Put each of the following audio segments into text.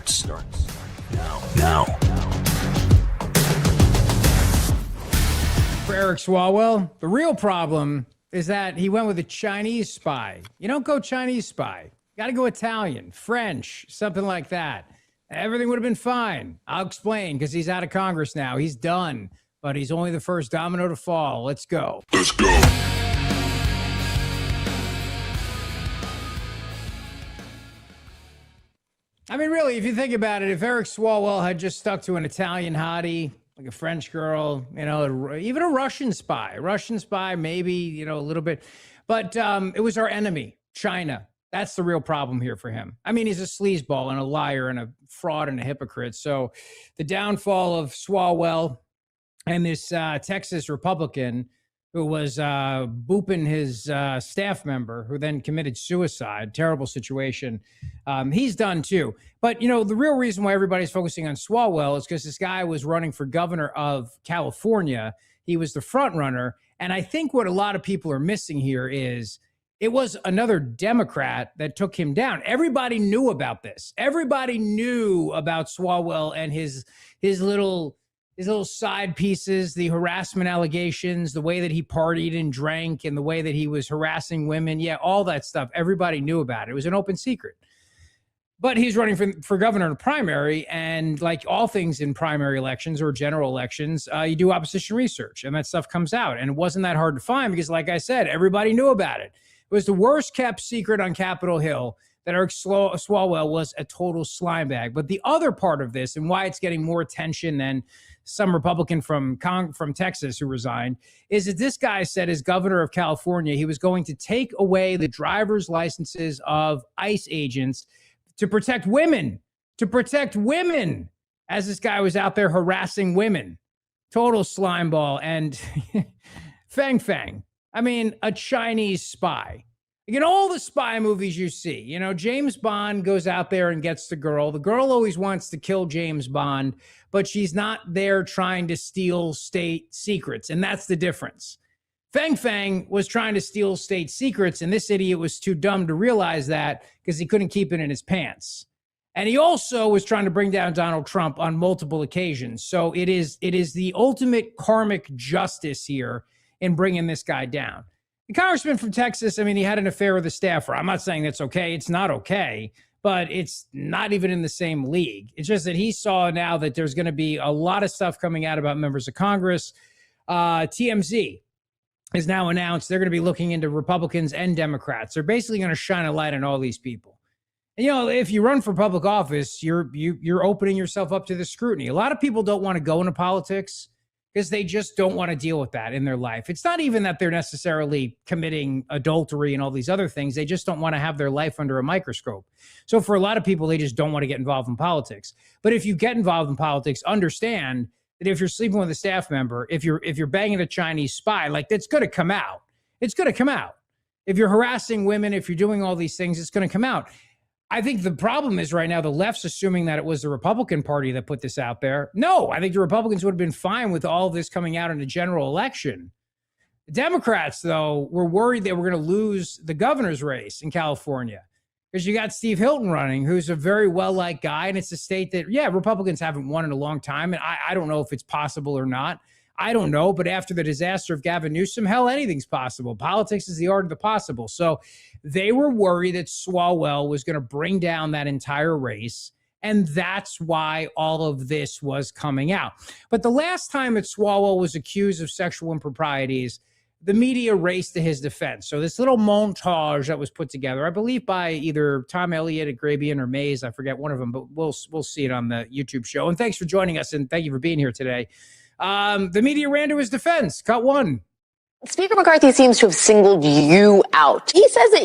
starts now. For Eric Swalwell, the real problem is that he went with a Chinese spy. You don't go Chinese spy. You got to go Italian, French, something like that. Everything would have been fine. I'll explain, because he's out of Congress now. He's done, but he's only the first domino to fall. Let's go. Let's go. I mean, really, if you think about it, if Eric Swalwell had just stuck to an Italian hottie, like a French girl, you know, even a Russian spy, maybe, you know, a little bit. But it was our enemy, China. That's the real problem here for him. I mean, he's a sleazeball and a liar and a fraud and a hypocrite. So the downfall of Swalwell and this Texas Republican who was booping his staff member, who then committed suicide, terrible situation, he's done too. But, you know, the real reason why everybody's focusing on Swalwell is because this guy was running for governor of California. He was the front runner. And I think what a lot of people are missing here is it was another Democrat that took him down. Everybody knew about this. Everybody knew about Swalwell and his little side pieces, the harassment allegations, the way that he partied and drank, and the way that he was harassing women. Yeah, all that stuff. Everybody knew about it. It was an open secret. But he's running for governor in a primary, and like all things in primary elections or general elections, you do opposition research, and that stuff comes out. And it wasn't that hard to find because, like I said, everybody knew about it. It was the worst kept secret on Capitol Hill that Eric Swalwell was a total slime bag. But the other part of this, and why it's getting more attention than some Republican from Texas who resigned, is that this guy said as governor of California, he was going to take away the driver's licenses of ICE agents to protect women, as this guy was out there harassing women. Total slime ball. And Fang Fang, I mean, a Chinese spy. In all the spy movies you see, you know, James Bond goes out there and gets the girl. The girl always wants to kill James Bond, but she's not there trying to steal state secrets. And that's the difference. Fang Fang was trying to steal state secrets, and this idiot was too dumb to realize that because he couldn't keep it in his pants. And he also was trying to bring down Donald Trump on multiple occasions. So it is the ultimate karmic justice here in bringing this guy down. The congressman from Texas, I mean, he had an affair with a staffer. I'm not saying that's okay. It's not okay, but it's not even in the same league. It's just that he saw now that there's going to be a lot of stuff coming out about members of Congress. TMZ has now announced they're going to be looking into Republicans and Democrats. They're basically going to shine a light on all these people. And, you know, if you run for public office, you're opening yourself up to the scrutiny. A lot of people don't want to go into politics because they just don't want to deal with that in their life. It's not even that they're necessarily committing adultery and all these other things. They just don't want to have their life under a microscope. So for a lot of people, they just don't want to get involved in politics. But if you get involved in politics, understand that if you're sleeping with a staff member, if you're banging a Chinese spy, like, that's going to come out. It's going to come out. If you're harassing women, if you're doing all these things, it's going to come out. I think the problem is right now the left's assuming that it was the Republican Party that put this out there. No, I think the Republicans would have been fine with all of this coming out in a general election. The Democrats, though, were worried they were going to lose the governor's race in California because you got Steve Hilton running, who's a very well-liked guy, and it's a state that, yeah, Republicans haven't won in a long time, and I don't know if it's possible or not. I don't know, but after the disaster of Gavin Newsom, hell, anything's possible. Politics is the art of the possible. So they were worried that Swalwell was going to bring down that entire race, and that's why all of this was coming out. But the last time that Swalwell was accused of sexual improprieties, the media raced to his defense. So this little montage that was put together, I believe by either Tom Elliott at Grabian or Mays, I forget one of them, but we'll see it on the YouTube show. And thanks for joining us, and thank you for being here today. The media ran to his defense. Cut one. Speaker McCarthy seems to have singled you out. He says that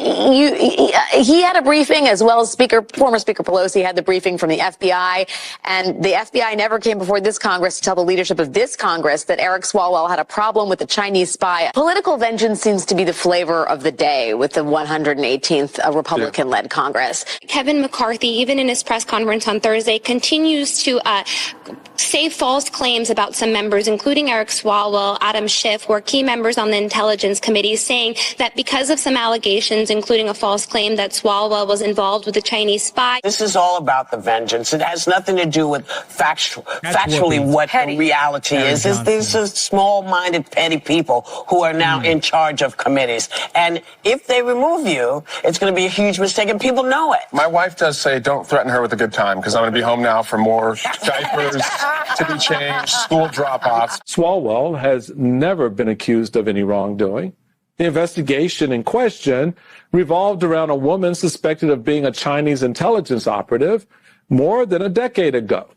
he had a briefing, as well as former Speaker Pelosi had the briefing from the FBI, and the FBI never came before this Congress to tell the leadership of this Congress that Eric Swalwell had a problem with a Chinese spy. Political vengeance seems to be the flavor of the day with the 118th Republican-led Congress. Kevin McCarthy, even in his press conference on Thursday, continues to say false claims about some members, including Eric Swalwell, Adam Schiff, who are key members on the Intelligence Committee, saying that because of some allegations, including a false claim that Swalwell was involved with a Chinese spy. This is all about the vengeance. It has nothing to do with factually what the reality is. These are small-minded, petty people who are now in charge of committees. And if they remove you, it's going to be a huge mistake, and people know it. My wife does say, don't threaten her with a good time, because I'm going to be home now for more diapers to be changed, school drop-offs. Swalwell has never been accused of any wrongdoing. The investigation in question revolved around a woman suspected of being a Chinese intelligence operative more than a decade ago.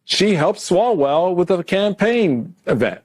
She helped Swalwell with a campaign event,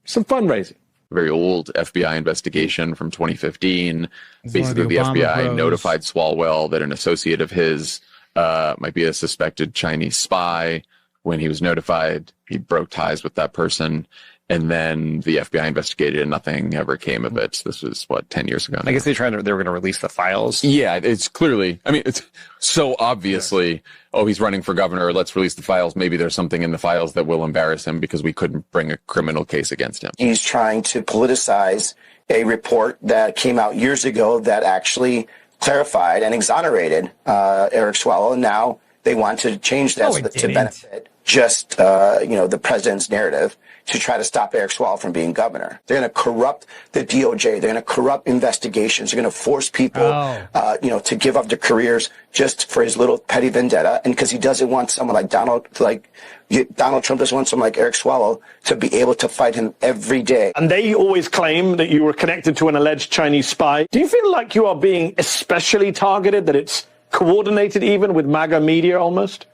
some fundraising. Very old FBI investigation from 2015. Basically, the FBI notified Swalwell that an associate of his might be a suspected Chinese spy. When he was notified, he broke ties with that person. And then the FBI investigated and nothing ever came of it. This was, 10 years ago now. I guess they were going to release the files. Yeah, it's clearly, it's so obviously, he's running for governor. Let's release the files. Maybe there's something in the files that will embarrass him because we couldn't bring a criminal case against him. He's trying to politicize a report that came out years ago that actually clarified and exonerated Eric Swalwell. And now they want to change that to benefit just, the president's narrative to try to stop Eric Swalwell from being governor. They're going to corrupt the DOJ. They're going to corrupt investigations. They're going to force people, to give up their careers just for his little petty vendetta. And because he doesn't want someone like Donald Trump doesn't want someone like Eric Swalwell to be able to fight him every day. And they always claim that you were connected to an alleged Chinese spy. Do you feel like you are being especially targeted, that it's coordinated even with MAGA media almost?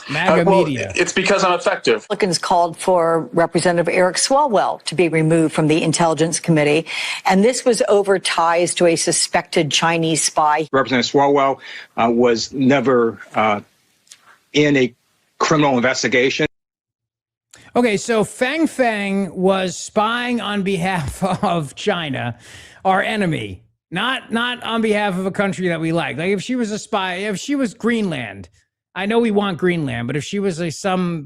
Media. It's because I'm effective. Republicans called for Representative Eric Swalwell to be removed from the Intelligence Committee, and this was over ties to a suspected Chinese spy. Representative Swalwell was never in a criminal investigation. Okay, so Fang Fang was spying on behalf of China, our enemy, not on behalf of a country that we like. Like if she was a spy, if she was Greenland. I know we want Greenland, but if she was some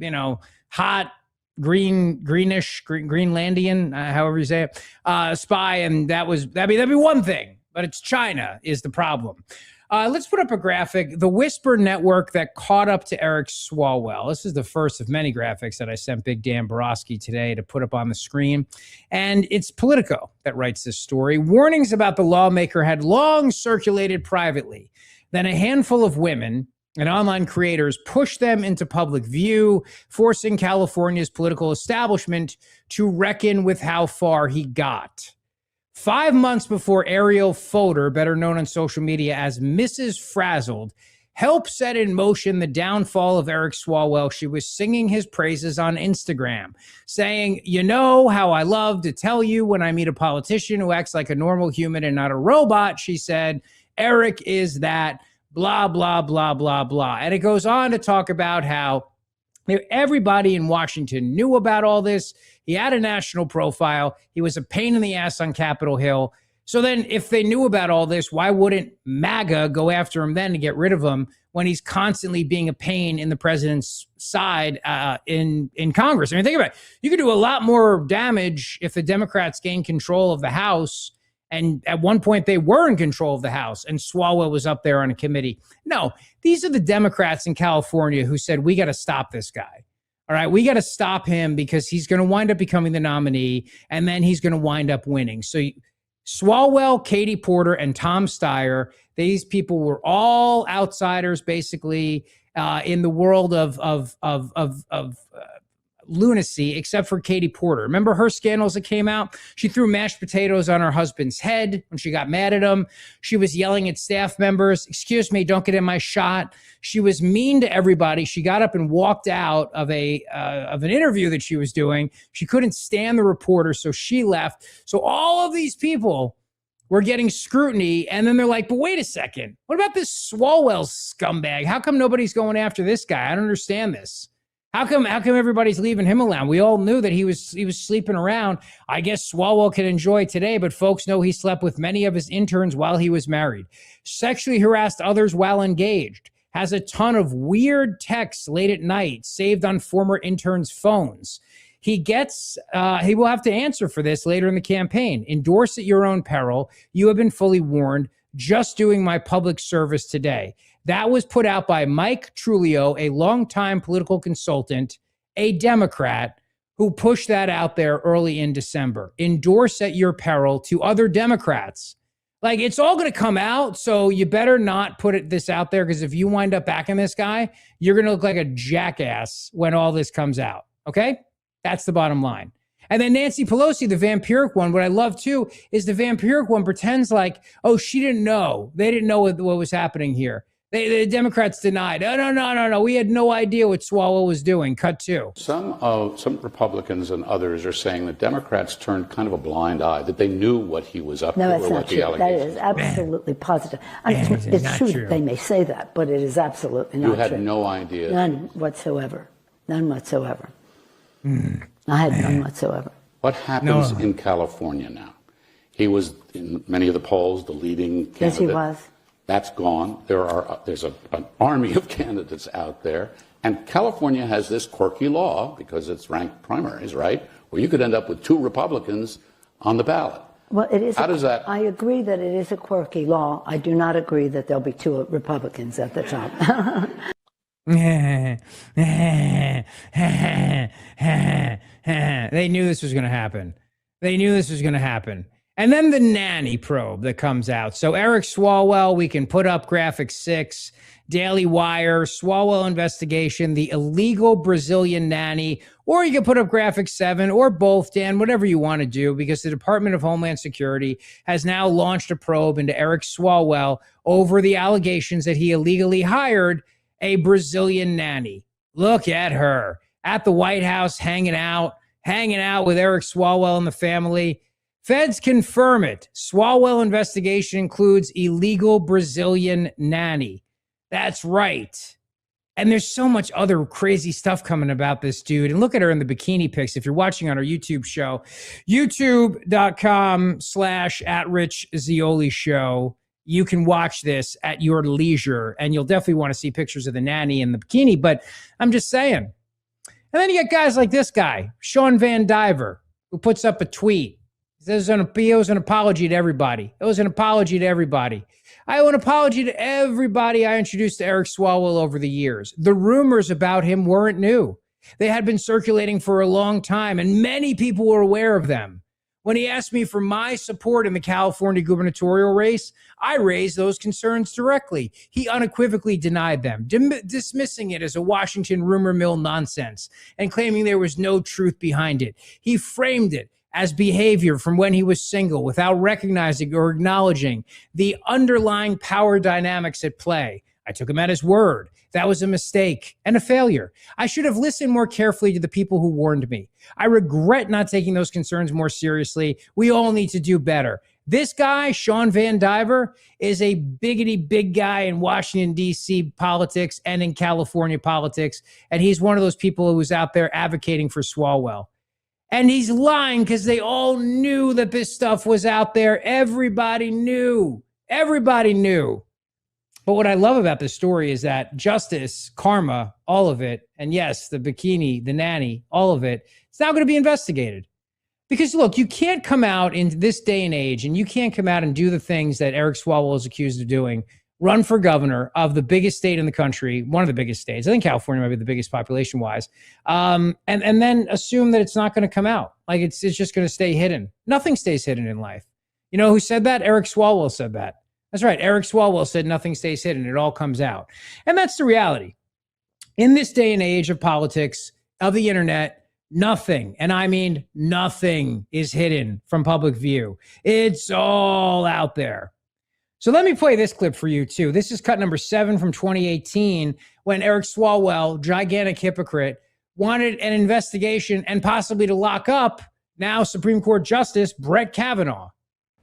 hot greenish Greenlandian, however you say it, spy, and that'd be one thing. But it's China is the problem. Let's put up a graphic. The Whisper network that caught up to Eric Swalwell. This is the first of many graphics that I sent Big Dan Borowski today to put up on the screen. And it's Politico that writes this story. Warnings about the lawmaker had long circulated privately. Then a handful of women and online creators pushed them into public view, forcing California's political establishment to reckon with how far he got. 5 months before Ariel Fodor, better known on social media as Mrs. Frazzled, helped set in motion the downfall of Eric Swalwell, she was singing his praises on Instagram, saying, "You know how I love to tell you when I meet a politician who acts like a normal human and not a robot," she said. "Eric is that. Blah, blah, blah, blah, blah." And it goes on to talk about how everybody in Washington knew about all this. He had a national profile. He was a pain in the ass on Capitol Hill. So then if they knew about all this, why wouldn't MAGA go after him then to get rid of him when he's constantly being a pain in the president's side in Congress? I mean, think about it. You could do a lot more damage if the Democrats gain control of the House. And at one point, they were in control of the House, and Swalwell was up there on a committee. No, these are the Democrats in California who said, we got to stop this guy. All right, we got to stop him because he's going to wind up becoming the nominee, and then he's going to wind up winning. So Swalwell, Katie Porter, and Tom Steyer, these people were all outsiders, basically, in the world of lunacy, except for Katie Porter. Remember her scandals that came out? She threw mashed potatoes on her husband's head when she got mad at him. She was yelling at staff members, "Excuse me, don't get in my shot." She was mean to everybody. She got up and walked out of an interview that she was doing. She couldn't stand the reporter, so she left. So all of these people were getting scrutiny, and then they're like, but wait a second. What about this Swalwell scumbag? How come nobody's going after this guy? I don't understand this. How come everybody's leaving him alone? We all knew that he was sleeping around. I guess Swalwell can enjoy today, but folks know he slept with many of his interns while he was married, sexually harassed others while engaged, has a ton of weird texts late at night saved on former interns' phones. He will have to answer for this later in the campaign. Endorse at your own peril. You have been fully warned. Just doing my public service today. That was put out by Mike Trulio, a longtime political consultant, a Democrat, who pushed that out there early in December. Endorse at your peril to other Democrats. Like, it's all going to come out, so you better not put this out there, because if you wind up backing this guy, you're going to look like a jackass when all this comes out, okay? That's the bottom line. And then Nancy Pelosi, the vampiric one, what I love too is the vampiric one pretends like, oh, she didn't know. They didn't know what was happening here. The Democrats denied. No. We had no idea what Swalwell was doing. Cut two. Some Republicans and others are saying that Democrats turned kind of a blind eye, that they knew what he was up to. No, that's or not what true. the allegations. That is absolutely positive. It's true that they may say that, but it is absolutely not true. You had no idea? None whatsoever. None whatsoever. I had none whatsoever. What happens in California now? He was in many of the polls, the leading candidate. Yes, he was. That's gone. There's an army of candidates out there. And California has this quirky law, because it's ranked primaries, right, where you could end up with 2 Republicans on the ballot. Well, it is. How does that? I agree that it is a quirky law. I do not agree that there'll be 2 Republicans at the top. They knew this was going to happen. And then the nanny probe that comes out. So Eric Swalwell, we can put up graphic 6, Daily Wire, Swalwell investigation, the illegal Brazilian nanny, or you can put up graphic 7 or both, Dan, whatever you want to do, because the Department of Homeland Security has now launched a probe into Eric Swalwell over the allegations that he illegally hired a Brazilian nanny. Look at her at the White House hanging out with Eric Swalwell and the family. Feds confirm it. Swalwell investigation includes illegal Brazilian nanny. That's right. And there's so much other crazy stuff coming about this dude. And look at her in the bikini pics. If you're watching on our YouTube show, youtube.com/@RichZeoli show. You can watch this at your leisure, and you'll definitely want to see pictures of the nanny in the bikini. But I'm just saying. And then you get guys like this guy, Sean Van Diver, who puts up a tweet. He says it was an apology to everybody. It was an apology to everybody. I owe an apology to everybody I introduced to Eric Swalwell over the years. The rumors about him weren't new. They had been circulating for a long time, and many people were aware of them. When he asked me for my support in the California gubernatorial race, I raised those concerns directly. He unequivocally denied them, dismissing it as a Washington rumor mill nonsense and claiming there was no truth behind it. He framed it as behavior from when he was single without recognizing or acknowledging the underlying power dynamics at play. I took him at his word. That was a mistake and a failure. I should have listened more carefully to the people who warned me. I regret not taking those concerns more seriously. We all need to do better. This guy, Sean Van Diver, is a biggity big guy in Washington, D.C. politics and in California politics. And he's one of those people who was out there advocating for Swalwell. And he's lying because they all knew that this stuff was out there. Everybody knew. Everybody knew. But what I love about this story is that justice, karma, all of it, and yes, the bikini, the nanny, all of it, it's now going to be investigated. Because look, you can't come out in this day and age, and you can't come out and do the things that Eric Swalwell is accused of doing, run for governor of the biggest state in the country, one of the biggest states. I think California might be the biggest population-wise, and then assume that it's not going to come out. Like it's just going to stay hidden. Nothing stays hidden in life. You know who said that? Eric Swalwell said that. That's right. Eric Swalwell said nothing stays hidden. It all comes out. And that's the reality. In this day and age of politics, of the internet, nothing, and I mean nothing, is hidden from public view. It's all out there. So let me play this clip for you, too. This is cut number 7 from 2018, when Eric Swalwell, gigantic hypocrite, wanted an investigation and possibly to lock up now Supreme Court Justice Brett Kavanaugh.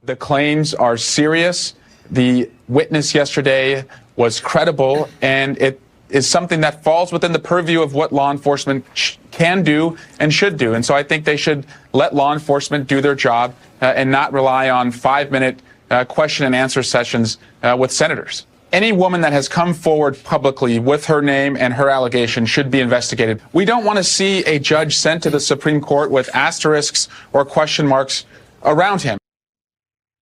The claims are serious. The witness yesterday was credible, and it is something that falls within the purview of what law enforcement can do and should do. And so I think they should let law enforcement do their job and not rely on 5-minute question and answer sessions with senators. any woman that has come forward publicly with her name and her allegation should be investigated. We don't want to see a judge sent to the Supreme Court with asterisks or question marks around him.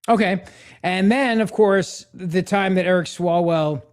Okay. And then, of course, the time that Eric Swalwell,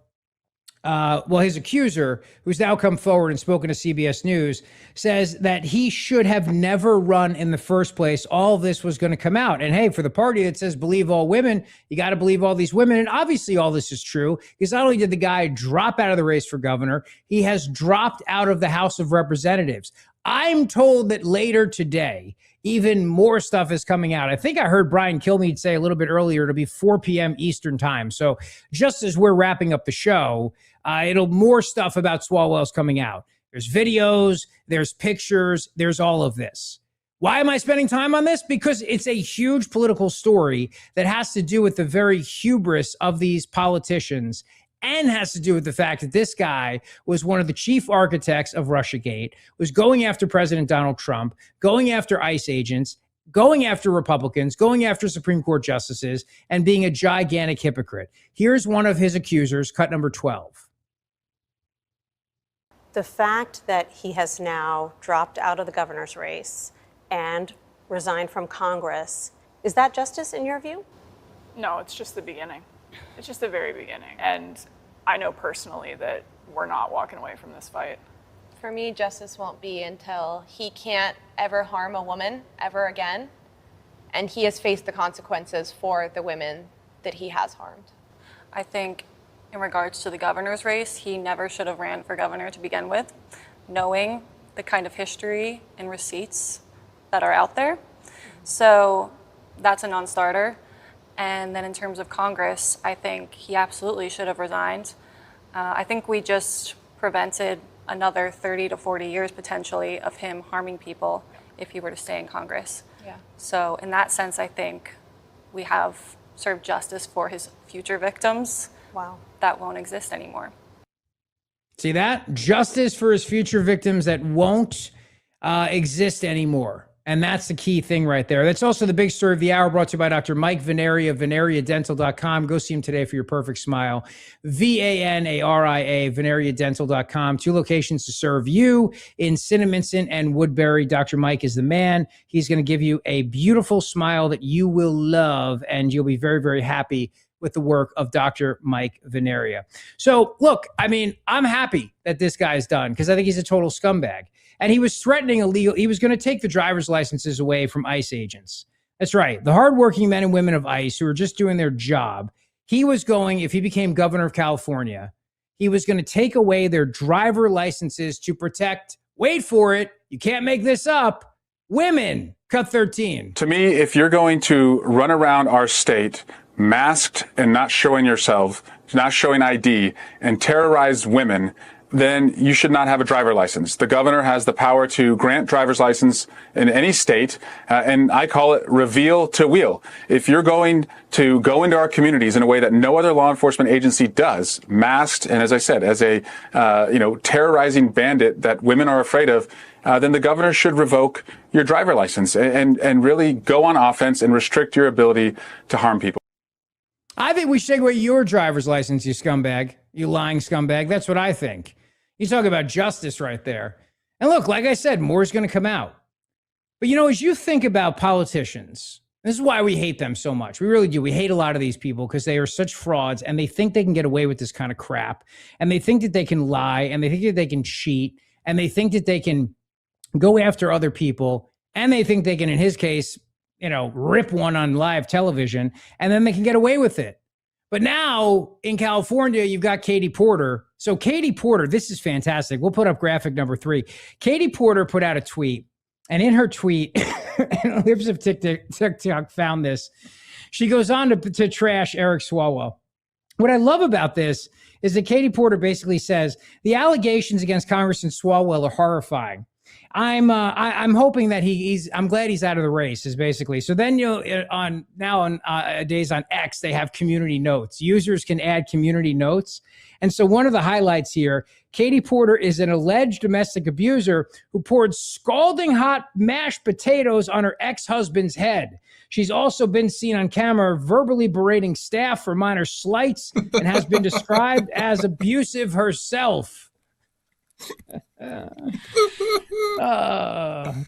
his accuser, who's now come forward and spoken to CBS News, says that he should have never run in the first place. All of this was going to come out. And hey, for the party that says believe all women, you got to believe all these women. And obviously all this is true, because not only did the guy drop out of the race for governor, he has dropped out of the House of Representatives. I'm told that later today, even more stuff is coming out. I think I heard Brian Kilmeade say a little bit earlier, it'll be 4 p.m. Eastern time. So just as we're wrapping up the show, more stuff about Swalwell's coming out. There's videos, there's pictures, there's all of this. Why am I spending time on this? Because it's a huge political story that has to do with the very hubris of these politicians, and has to do with the fact that this guy was one of the chief architects of Russiagate, was going after President Donald Trump, going after ICE agents, going after Republicans, going after Supreme Court justices, and being a gigantic hypocrite. Here's one of his accusers, cut number 12. The fact that he has now dropped out of the governor's race and resigned from Congress, is that justice in your view? No, it's just the beginning. It's just the very beginning. And I know personally that we're not walking away from this fight. For me, justice won't be until he can't ever harm a woman ever again. And he has faced the consequences for the women that he has harmed. I think in regards to the governor's race, he never should have ran for governor to begin with, knowing the kind of history and receipts that are out there. So that's a non-starter. And then in terms of Congress, I think he absolutely should have resigned. I think we just prevented another 30 to 40 years potentially of him harming people if he were to stay in Congress. Yeah. So in that sense, I think we have served justice for his future victims. Wow. That won't exist anymore. See that? Justice for his future victims that won't exist anymore. And that's the key thing right there. That's also the big story of the hour, brought to you by Dr. Mike Veneria of VeneriaDental.com. Go see him today for your perfect smile. VANARIA, VeneriaDental.com. 2 locations to serve you in Cinnaminson and Woodbury. Dr. Mike is the man. He's going to give you a beautiful smile that you will love, and you'll be very, very happy with the work of Dr. Mike Veneria. So, look, I mean, I'm happy that this guy's done, because I think he's a total scumbag. And he was threatening he was going to take the driver's licenses away from ICE agents. That's right. The hardworking men and women of ICE who are just doing their job. He was going, if he became governor of California, he was going to take away their driver licenses to protect, wait for it, you can't make this up, women. Cut 13. To me, if you're going to run around our state masked and not showing yourself, not showing ID, and terrorize women, then you should not have a driver license. The governor has the power to grant driver's license in any state, and I call it reveal to wheel. If you're going to go into our communities in a way that no other law enforcement agency does, masked and, as I said, as a terrorizing bandit that women are afraid of, then the governor should revoke your driver license and really go on offense and restrict your ability to harm people. I think we should take away your driver's license, you scumbag, you lying scumbag. That's what I think. You talk about justice right there. And look, like I said, more is going to come out. But, as you think about politicians, this is why we hate them so much. We really do. We hate a lot of these people because they are such frauds, and they think they can get away with this kind of crap. And they think that they can lie, and they think that they can cheat, and they think that they can go after other people, and they think they can, in his case, rip one on live television, and then they can get away with it. But now in California, you've got Katie Porter. So Katie Porter, this is fantastic. We'll put up graphic number 3. Katie Porter put out a tweet, and in her tweet, and Lips of TikTok found this. She goes on to trash Eric Swalwell. What I love about this is that Katie Porter basically says, the allegations against Congressman Swalwell are horrifying. I'm hoping that I'm glad he's out of the race is basically. So then on days on X, they have community notes. Users can add community notes. And so one of the highlights here, Katie Porter is an alleged domestic abuser who poured scalding hot mashed potatoes on her ex-husband's head. She's also been seen on camera verbally berating staff for minor slights and has been described as abusive herself. Come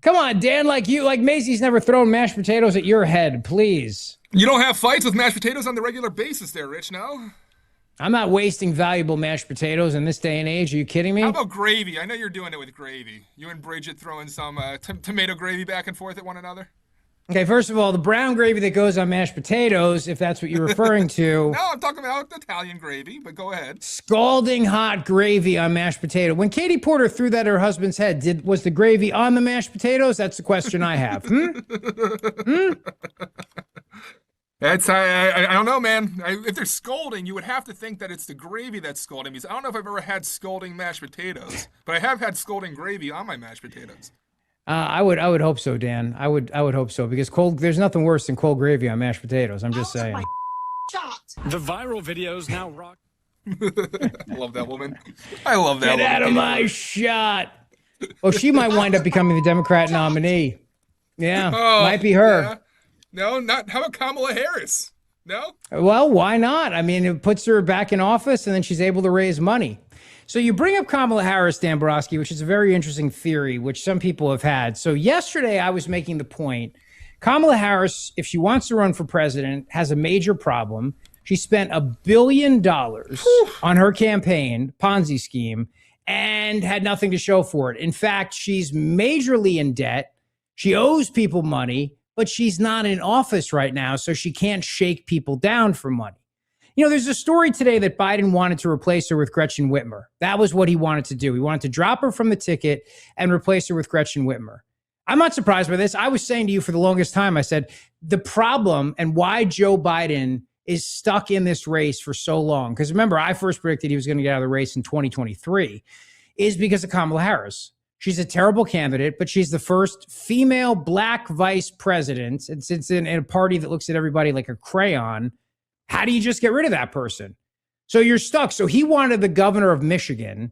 on, Dan, like Macy's never thrown mashed potatoes at your head, please. You don't have fights with mashed potatoes on the regular basis there, Rich, no? I'm not wasting valuable mashed potatoes in this day and age. Are you kidding me? How about gravy? I know you're doing it with gravy. You and Bridget throwing some tomato gravy back and forth at one another? Okay, first of all, the brown gravy that goes on mashed potatoes, if that's what you're referring to. No, I'm talking about Italian gravy, but go ahead. Scalding hot gravy on mashed potato. When Katie Porter threw that at her husband's head, was the gravy on the mashed potatoes? That's the question I have. That's I don't know, man. If they're scolding, you would have to think that it's the gravy that's scolding. Because I don't know if I've ever had scalding mashed potatoes, but I have had scalding gravy on my mashed potatoes. I would hope so, Dan. I would hope so because there's nothing worse than cold gravy on mashed potatoes. I'm just saying. The viral videos now rock. I love that woman. I love that woman. Get out of my shot. Well, she might wind up becoming the Democrat nominee. Yeah, might be her. Yeah. No, not. How about Kamala Harris? No? Well, why not? I mean, it puts her back in office and then she's able to raise money. So you bring up Kamala Harris, Dan Borowski, which is a very interesting theory, which some people have had. So yesterday I was making the point, Kamala Harris, if she wants to run for president, has a major problem. She spent $1 billion on her campaign, Ponzi scheme, and had nothing to show for it. In fact, she's majorly in debt. She owes people money, but she's not in office right now, so she can't shake people down for money. You know, there's a story today that Biden wanted to replace her with Gretchen Whitmer. That was what he wanted to do. He wanted to drop her from the ticket and replace her with Gretchen Whitmer. I'm not surprised by this. I was saying to you for the longest time, I said, the problem and why Joe Biden is stuck in this race for so long, because remember, I first predicted he was going to get out of the race in 2023, is because of Kamala Harris. She's a terrible candidate, but she's the first female black vice president. And since in a party that looks at everybody like a crayon, how do you just get rid of that person? So you're stuck. So he wanted the governor of Michigan.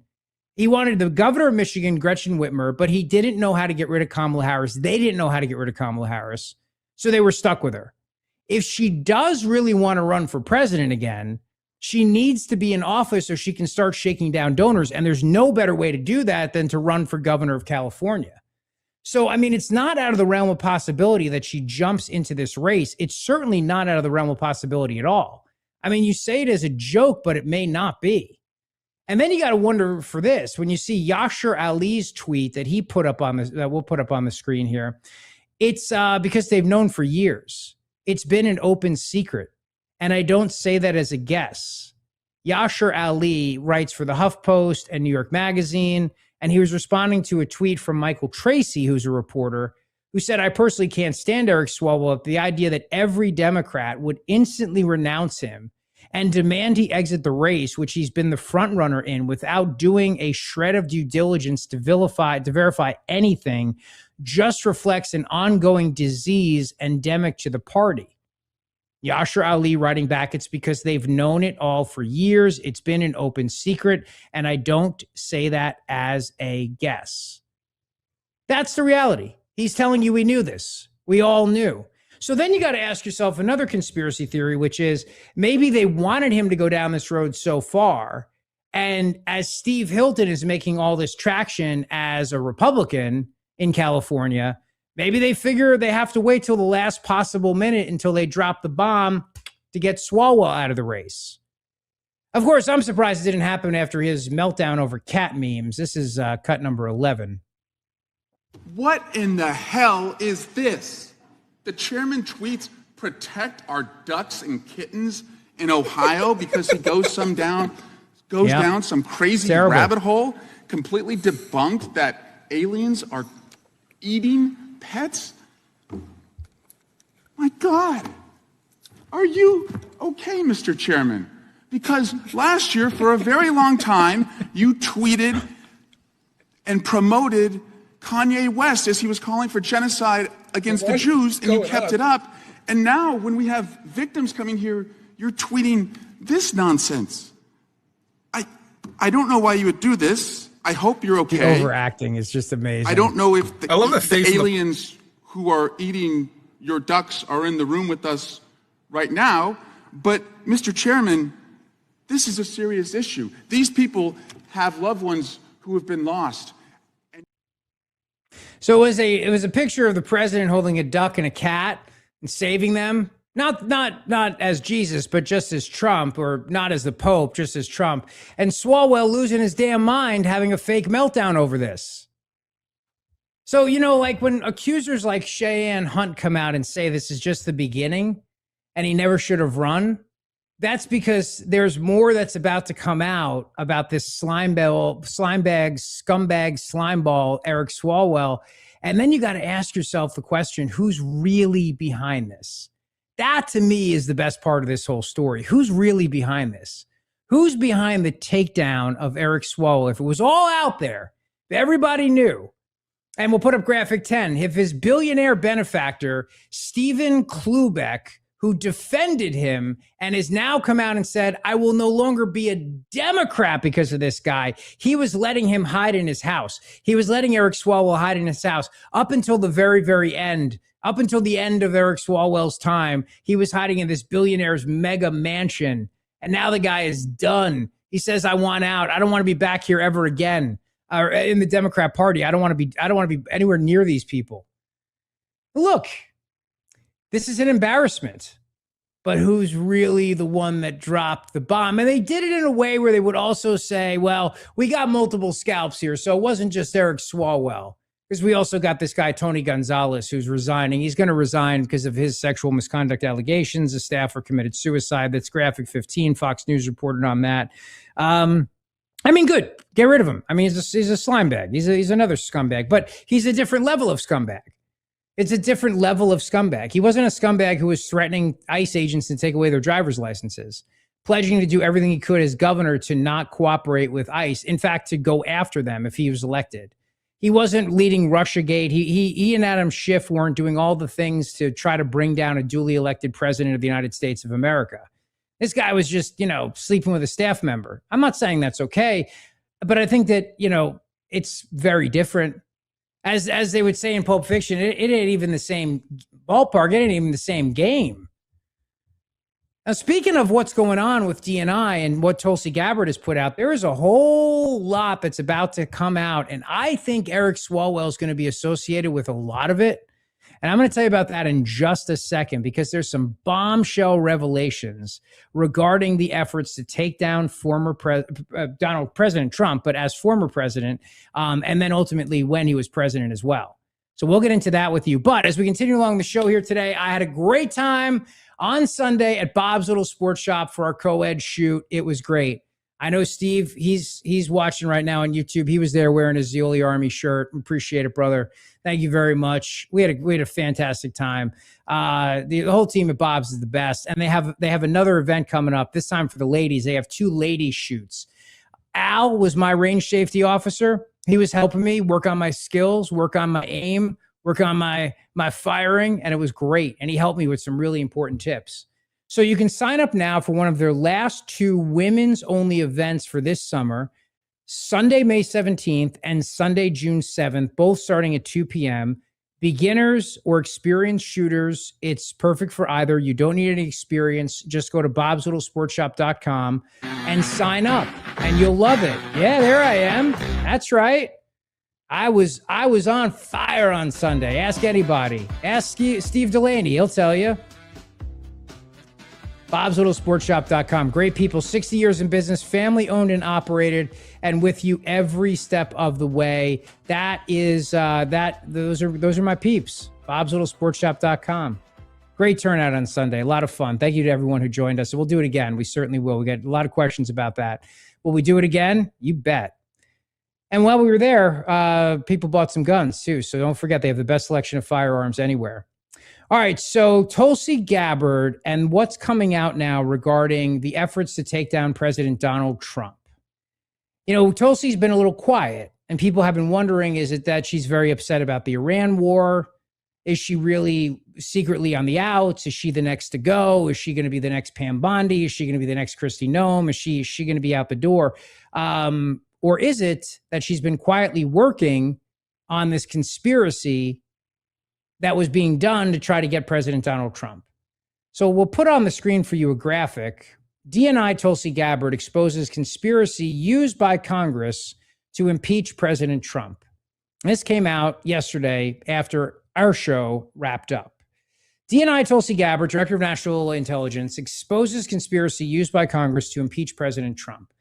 He wanted the governor of Michigan, Gretchen Whitmer, but he didn't know how to get rid of Kamala Harris. They didn't know how to get rid of Kamala Harris. So they were stuck with her. If she does really want to run for president again, she needs to be in office so she can start shaking down donors. And there's no better way to do that than to run for governor of California. So, I mean, it's not out of the realm of possibility that she jumps into this race. It's certainly not out of the realm of possibility at all. I mean, you say it as a joke, but it may not be. And then you got to wonder for this, when you see Yashar Ali's tweet that he put up on that we'll put up on the screen here, it's because they've known for years. It's been an open secret. And I don't say that as a guess. Yashar Ali writes for the HuffPost and New York Magazine, and he was responding to a tweet from Michael Tracy, who's a reporter, who said, I personally can't stand Eric Swalwell. The idea that every Democrat would instantly renounce him and demand he exit the race, which he's been the front runner in, without doing a shred of due diligence to verify anything, just reflects an ongoing disease endemic to the party. Yashar Ali writing back, it's because they've known it all for years. It's been an open secret, and I don't say that as a guess. That's the reality. He's telling you we knew this. We all knew. So then you got to ask yourself another conspiracy theory, which is maybe they wanted him to go down this road so far, and as Steve Hilton is making all this traction as a Republican in California, maybe they figure they have to wait till the last possible minute until they drop the bomb to get Swalwell out of the race. Of course, I'm surprised it didn't happen after his meltdown over cat memes. This is cut number 11. What in the hell is this? The chairman tweets, protect our ducks and kittens in Ohio because he goes down some crazy rabbit hole, completely debunked that aliens are eating pets? My God, are you okay, Mr. Chairman? Because last year, for a very long time, you tweeted and promoted Kanye West as he was calling for genocide against the Jews, and you kept it up. And now when we have victims coming here, you're tweeting this nonsense. I don't know why you would do this. I hope you're okay. The overacting is just amazing. I don't know if I love the face aliens who are eating your ducks are in the room with us right now. But, Mr. Chairman, this is a serious issue. These people have loved ones who have been lost. So it was a picture of the president holding a duck and a cat and saving them. Not as Jesus, but just as Trump, or not as the Pope, just as Trump. And Swalwell losing his damn mind, having a fake meltdown over this. So, like when accusers like Cheyenne Hunt come out and say this is just the beginning and he never should have run, that's because there's more that's about to come out about this slimebag, scumbag, slimeball, Eric Swalwell. And then you got to ask yourself the question, who's really behind this? That, to me, is the best part of this whole story. Who's really behind this? Who's behind the takedown of Eric Swalwell? If it was all out there, if everybody knew, and we'll put up graphic 10, if his billionaire benefactor, Stephen Klubeck, who defended him and has now come out and said, I will no longer be a Democrat because of this guy. He was letting him hide in his house. He was letting Eric Swalwell hide in his house up until the very, very end. Up until the end of Eric Swalwell's time, he was hiding in this billionaire's mega mansion. And now the guy is done. He says, I want out. I don't want to be back here ever again. Or in the Democrat Party. I don't want to be anywhere near these people. Look, this is an embarrassment. But who's really the one that dropped the bomb? And they did it in a way where they would also say, well, we got multiple scalps here. So it wasn't just Eric Swalwell. Because we also got this guy, Tony Gonzalez, who's resigning. He's going to resign because of his sexual misconduct allegations. A staffer committed suicide. That's graphic 15. Fox News reported on that. Good. Get rid of him. He's a slime bag. He's another scumbag. But he's a different level of scumbag. It's a different level of scumbag. He wasn't a scumbag who was threatening ICE agents to take away their driver's licenses, pledging to do everything he could as governor to not cooperate with ICE. In fact, to go after them if he was elected. He wasn't leading Russiagate. He and Adam Schiff weren't doing all the things to try to bring down a duly elected president of the United States of America. This guy was just, sleeping with a staff member. I'm not saying that's okay, but I think that, it's very different. As they would say in Pulp Fiction, it ain't even the same ballpark. It ain't even the same game. Now, speaking of what's going on with DNI and what Tulsi Gabbard has put out, there is a whole lot that's about to come out. And I think Eric Swalwell is going to be associated with a lot of it. And I'm going to tell you about that in just a second, because there's some bombshell revelations regarding the efforts to take down former President Trump, but as former president, and then ultimately when he was president as well. So we'll get into that with you. But as we continue along the show here today, I had a great time on Sunday at Bob's Little Sports Shop for our co-ed shoot. It was great. I know Steve, he's watching right now on YouTube. He was there wearing his Zeoli Army shirt. Appreciate it, brother. Thank you very much. We had a fantastic time. The whole team at Bob's is the best. And they have another event coming up, this time for the ladies. They have 2 ladies shoots. Al was my range safety officer. He was helping me work on my skills, work on my aim, work on my firing, and it was great. And he helped me with some really important tips. So you can sign up now for one of their last 2 women's only events for this summer, Sunday, May 17th and Sunday, June 7th, both starting at 2 p.m. Beginners or experienced shooters, it's perfect for either. You don't need any experience. Just go to bobslittle.sportshop.com and sign up, and you'll love it. Yeah, there I am. That's right. I was on fire on Sunday. Ask anybody. Ask Steve Delaney. He'll tell you. bobslittlesportshop.com. Great people, 60 years in business, family owned and operated, and with you every step of the way. Those are my peeps. bobslittlesportshop.com. Great turnout on Sunday. A lot of fun. Thank you to everyone who joined us. We'll do it again. We certainly will. We got a lot of questions about that. Will we do it again? You bet. And while we were there, people bought some guns too. So don't forget, they have the best selection of firearms anywhere. All right, so Tulsi Gabbard and what's coming out now regarding the efforts to take down President Donald Trump. Tulsi's been a little quiet. And people have been wondering, is it that she's very upset about the Iran war? Is she really secretly on the outs? Is she the next to go? Is she going to be the next Pam Bondi? Is she going to be the next Kristi Noem? Is she going to be out the door? Or is it that she's been quietly working on this conspiracy that was being done to try to get President Donald Trump? So we'll put on the screen for you a graphic. DNI Tulsi Gabbard exposes conspiracy used by Congress to impeach President Trump. This came out yesterday after our show wrapped up. DNI Tulsi Gabbard, Director of National Intelligence, exposes conspiracy used by Congress to impeach President Trump.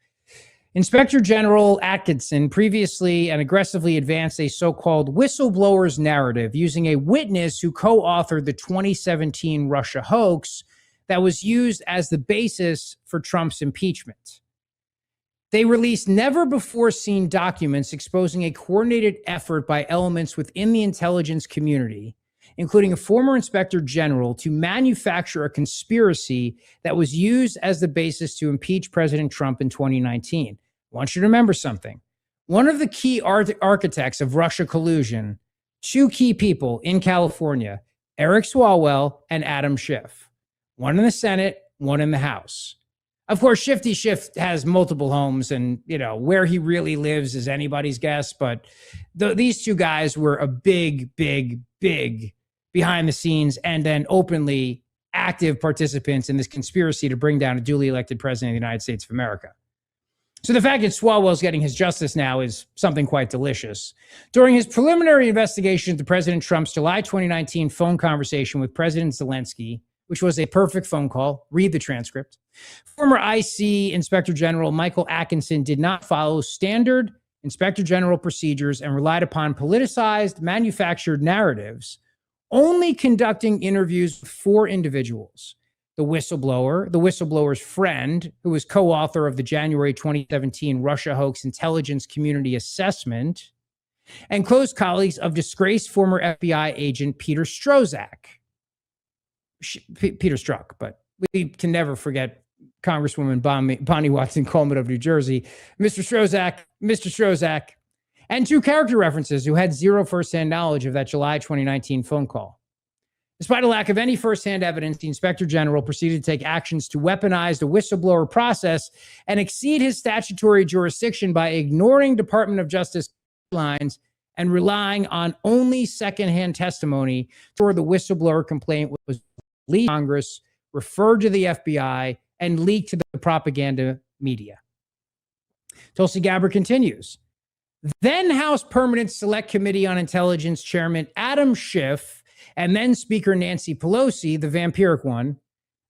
Inspector General Atkinson previously and aggressively advanced a so-called whistleblowers narrative using a witness who co-authored the 2017 Russia hoax that was used as the basis for Trump's impeachment. They released never-before-seen documents exposing a coordinated effort by elements within the intelligence community, including a former inspector general, to manufacture a conspiracy that was used as the basis to impeach President Trump in 2019. I want you to remember something. One of the key architects of Russia collusion, two key people in California, Eric Swalwell and Adam Schiff, one in the Senate, one in the House. Of course, Shifty Schiff has multiple homes, and where he really lives is anybody's guess. But these two guys were a big behind the scenes and then openly active participants in this conspiracy to bring down a duly elected president of the United States of America. So the fact that Swalwell's getting his justice now is something quite delicious. During his preliminary investigation into President Trump's July 2019 phone conversation with President Zelensky, which was a perfect phone call, read the transcript, former IC Inspector General Michael Atkinson did not follow standard Inspector General procedures and relied upon politicized, manufactured narratives, only conducting interviews with four individuals: the whistleblower, the whistleblower's friend, who was co-author of the January 2017 Russia hoax intelligence community assessment, and close colleagues of disgraced former FBI agent Peter Strzok. Peter Strzok, but we can never forget Congresswoman Bonnie Watson-Coleman of New Jersey, Mr. Strzok, and two character references who had zero firsthand knowledge of that July 2019 phone call. Despite a lack of any firsthand evidence, the Inspector General proceeded to take actions to weaponize the whistleblower process and exceed his statutory jurisdiction by ignoring Department of Justice guidelines and relying on only secondhand testimony for the whistleblower complaint was leaked to Congress, referred to the FBI, and leaked to the propaganda media. Tulsi Gabbard continues. Then House Permanent Select Committee on Intelligence Chairman Adam Schiff and then Speaker Nancy Pelosi, the vampiric one.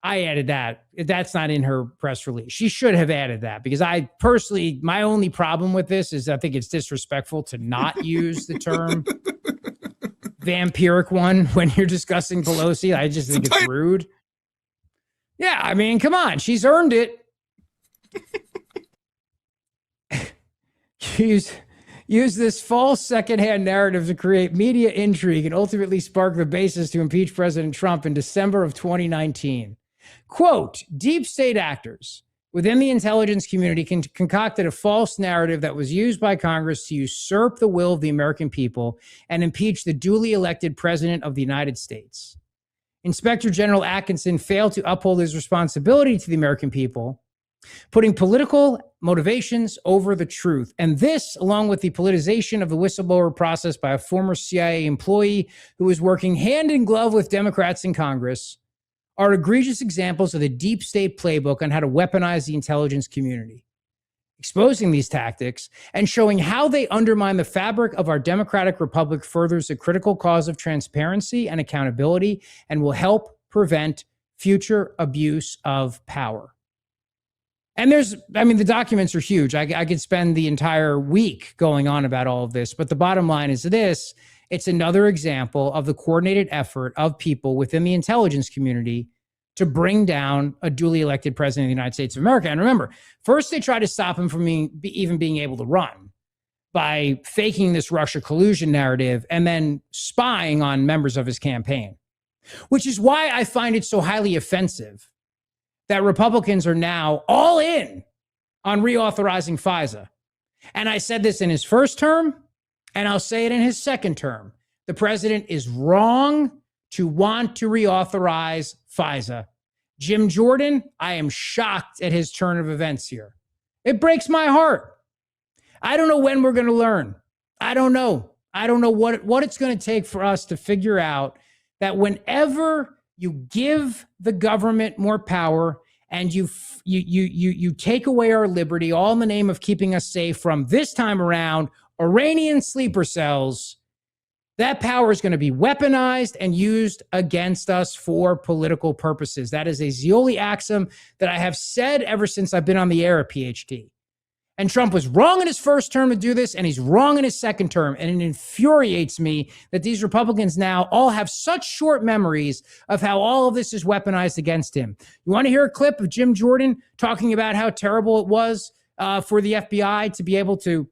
I added that. That's not in her press release. She should have added that, because I personally, my only problem with this is I think it's disrespectful to not use the term vampiric one when you're discussing Pelosi. I just think it's rude. Yeah, I mean, come on. She's earned it. Use this false secondhand narrative to create media intrigue and ultimately spark the basis to impeach President Trump in December of 2019. Quote, deep state actors within the intelligence community concocted a false narrative that was used by Congress to usurp the will of the American people and impeach the duly elected president of the United States. Inspector General Atkinson failed to uphold his responsibility to the American people, putting political motivations over the truth. And this, along with the politicization of the whistleblower process by a former CIA employee who was working hand in glove with Democrats in Congress, are egregious examples of the deep state playbook on how to weaponize the intelligence community. Exposing these tactics and showing how they undermine the fabric of our democratic republic furthers the critical cause of transparency and accountability and will help prevent future abuse of power. And the documents are huge. I could spend the entire week going on about all of this, but the bottom line is this: it's another example of the coordinated effort of people within the intelligence community to bring down a duly elected president of the United States of America. And remember, first they tried to stop him from even being able to run by faking this Russia collusion narrative and then spying on members of his campaign, which is why I find it so highly offensive that Republicans are now all in on reauthorizing FISA And I said this in his first term, and I'll say it in his second term. The president is wrong to want to reauthorize FISA. Jim Jordan, I am shocked at his turn of events here. It breaks my heart. I don't know when we're going to learn. I don't know. I don't know what it's going to take for us to figure out that whenever you give the government more power and you take away our liberty, all in the name of keeping us safe from, this time around, Iranian sleeper cells, that power is going to be weaponized and used against us for political purposes. That is a Zeoli axiom that I have said ever since I've been on the air at PhD. And Trump was wrong in his first term to do this, and he's wrong in his second term. And it infuriates me that these Republicans now all have such short memories of how all of this is weaponized against him. You want to hear a clip of Jim Jordan talking about how terrible it was for the FBI to be able to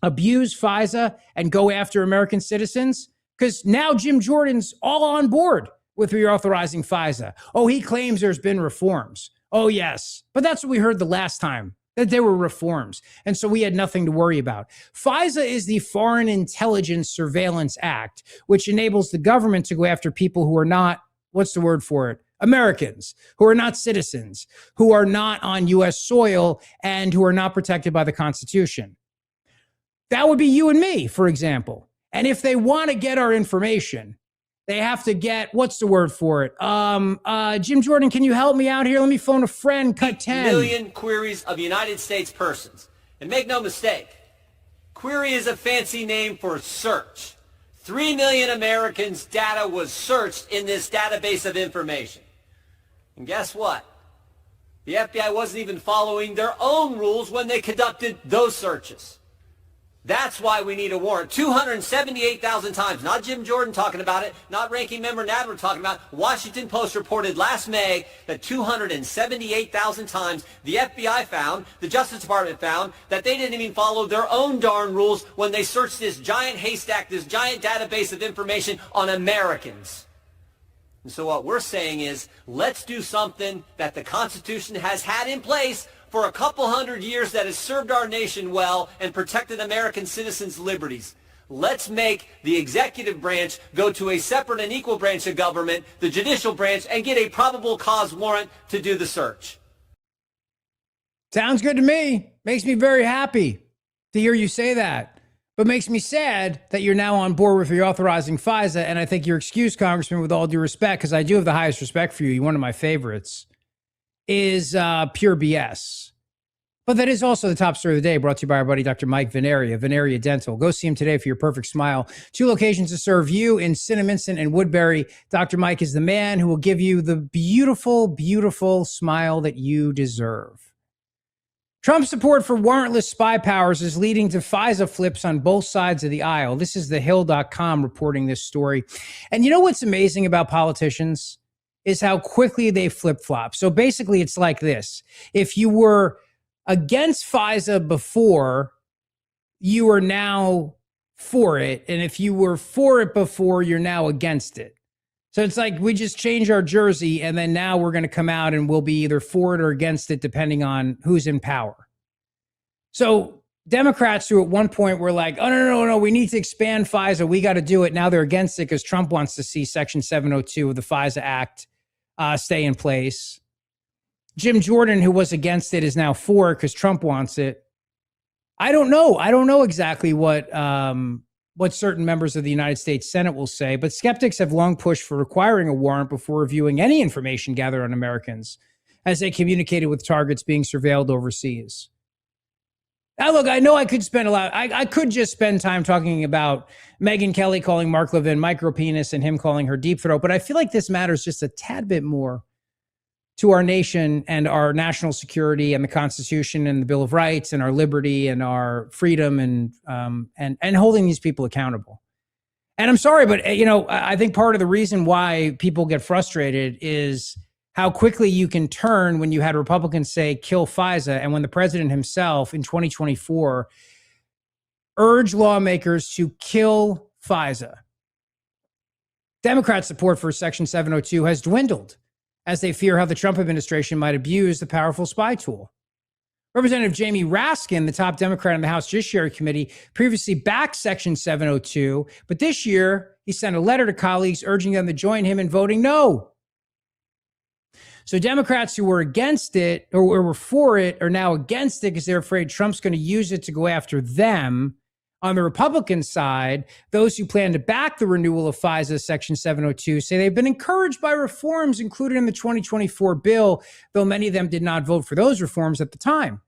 abuse FISA and go after American citizens? Because now Jim Jordan's all on board with reauthorizing FISA. Oh, he claims there's been reforms. Oh, yes. But that's what we heard the last time, that there were reforms. And so we had nothing to worry about. FISA is the Foreign Intelligence Surveillance Act, which enables the government to go after people who are not, what's the word for it? Americans, who are not citizens, who are not on U.S. soil, and who are not protected by the Constitution. That would be you and me, for example. And if they want to get our information, they have to get, what's the word for it? Jim Jordan, can you help me out here? Let me phone a friend, cut 10. Million queries of United States persons. And make no mistake, query is a fancy name for search. 3 million Americans' data was searched in this database of information. And guess what? The FBI wasn't even following their own rules when they conducted those searches. That's why we need a warrant. 278,000 times. Not Jim Jordan talking about it. Not Ranking Member Nadler talking about it. Washington Post reported last May that 278,000 times the FBI found, the Justice Department found, that they didn't even follow their own darn rules when they searched this giant haystack, this giant database of information on Americans. And so what we're saying is, let's do something that the Constitution has had in place for a couple hundred years that has served our nation well and protected American citizens' liberties. Let's make the executive branch go to a separate and equal branch of government, the judicial branch, and get a probable cause warrant to do the search. Sounds good to me. Makes me very happy to hear you say that. But makes me sad that you're now on board with reauthorizing FISA. And I think your excuse, Congressman, with all due respect, because I do have the highest respect for you, you're one of my favorites, is pure BS. But that is also the top story of the day, brought to you by our buddy, Dr. Mike Veneria, Veneria Dental. Go see him today for your perfect smile. 2 locations to serve you in Cinnaminson and Woodbury. Dr. Mike is the man who will give you the beautiful, beautiful smile that you deserve. Trump's support for warrantless spy powers is leading to FISA flips on both sides of the aisle. This is thehill.com reporting this story. And you know what's amazing about politicians is how quickly they flip-flop. So basically, it's like this. If you were against FISA before, you are now for it. And if you were for it before, you're now against it. So it's like we just change our jersey, and then now we're going to come out and we'll be either for it or against it, depending on who's in power. So Democrats who at one point were like, oh, no, we need to expand FISA. We got to do it. Now they're against it because Trump wants to see Section 702 of the FISA Act stay in place. Jim Jordan, who was against it, is now for it because Trump wants it. I don't know. I don't know exactly what certain members of the United States Senate will say, but skeptics have long pushed for requiring a warrant before reviewing any information gathered on Americans as they communicated with targets being surveilled overseas. Now, look, I know I could spend I could just spend time talking about Megyn Kelly calling Mark Levin micropenis and him calling her deep throat, but I feel like this matters just a tad bit more to our nation and our national security and the Constitution and the Bill of Rights and our liberty and our freedom and holding these people accountable. And I'm sorry, but I think part of the reason why people get frustrated is how quickly you can turn when you had Republicans say kill FISA, and when the president himself in 2024 urged lawmakers to kill FISA. Democrat support for Section 702 has dwindled as they fear how the Trump administration might abuse the powerful spy tool. Representative Jamie Raskin, the top Democrat on the House Judiciary Committee, previously backed Section 702, but this year he sent a letter to colleagues urging them to join him in voting no. So Democrats who were against it or were for it are now against it because they're afraid Trump's going to use it to go after them. On the Republican side, those who plan to back the renewal of FISA Section 702 say they've been encouraged by reforms included in the 2024 bill, though many of them did not vote for those reforms at the time.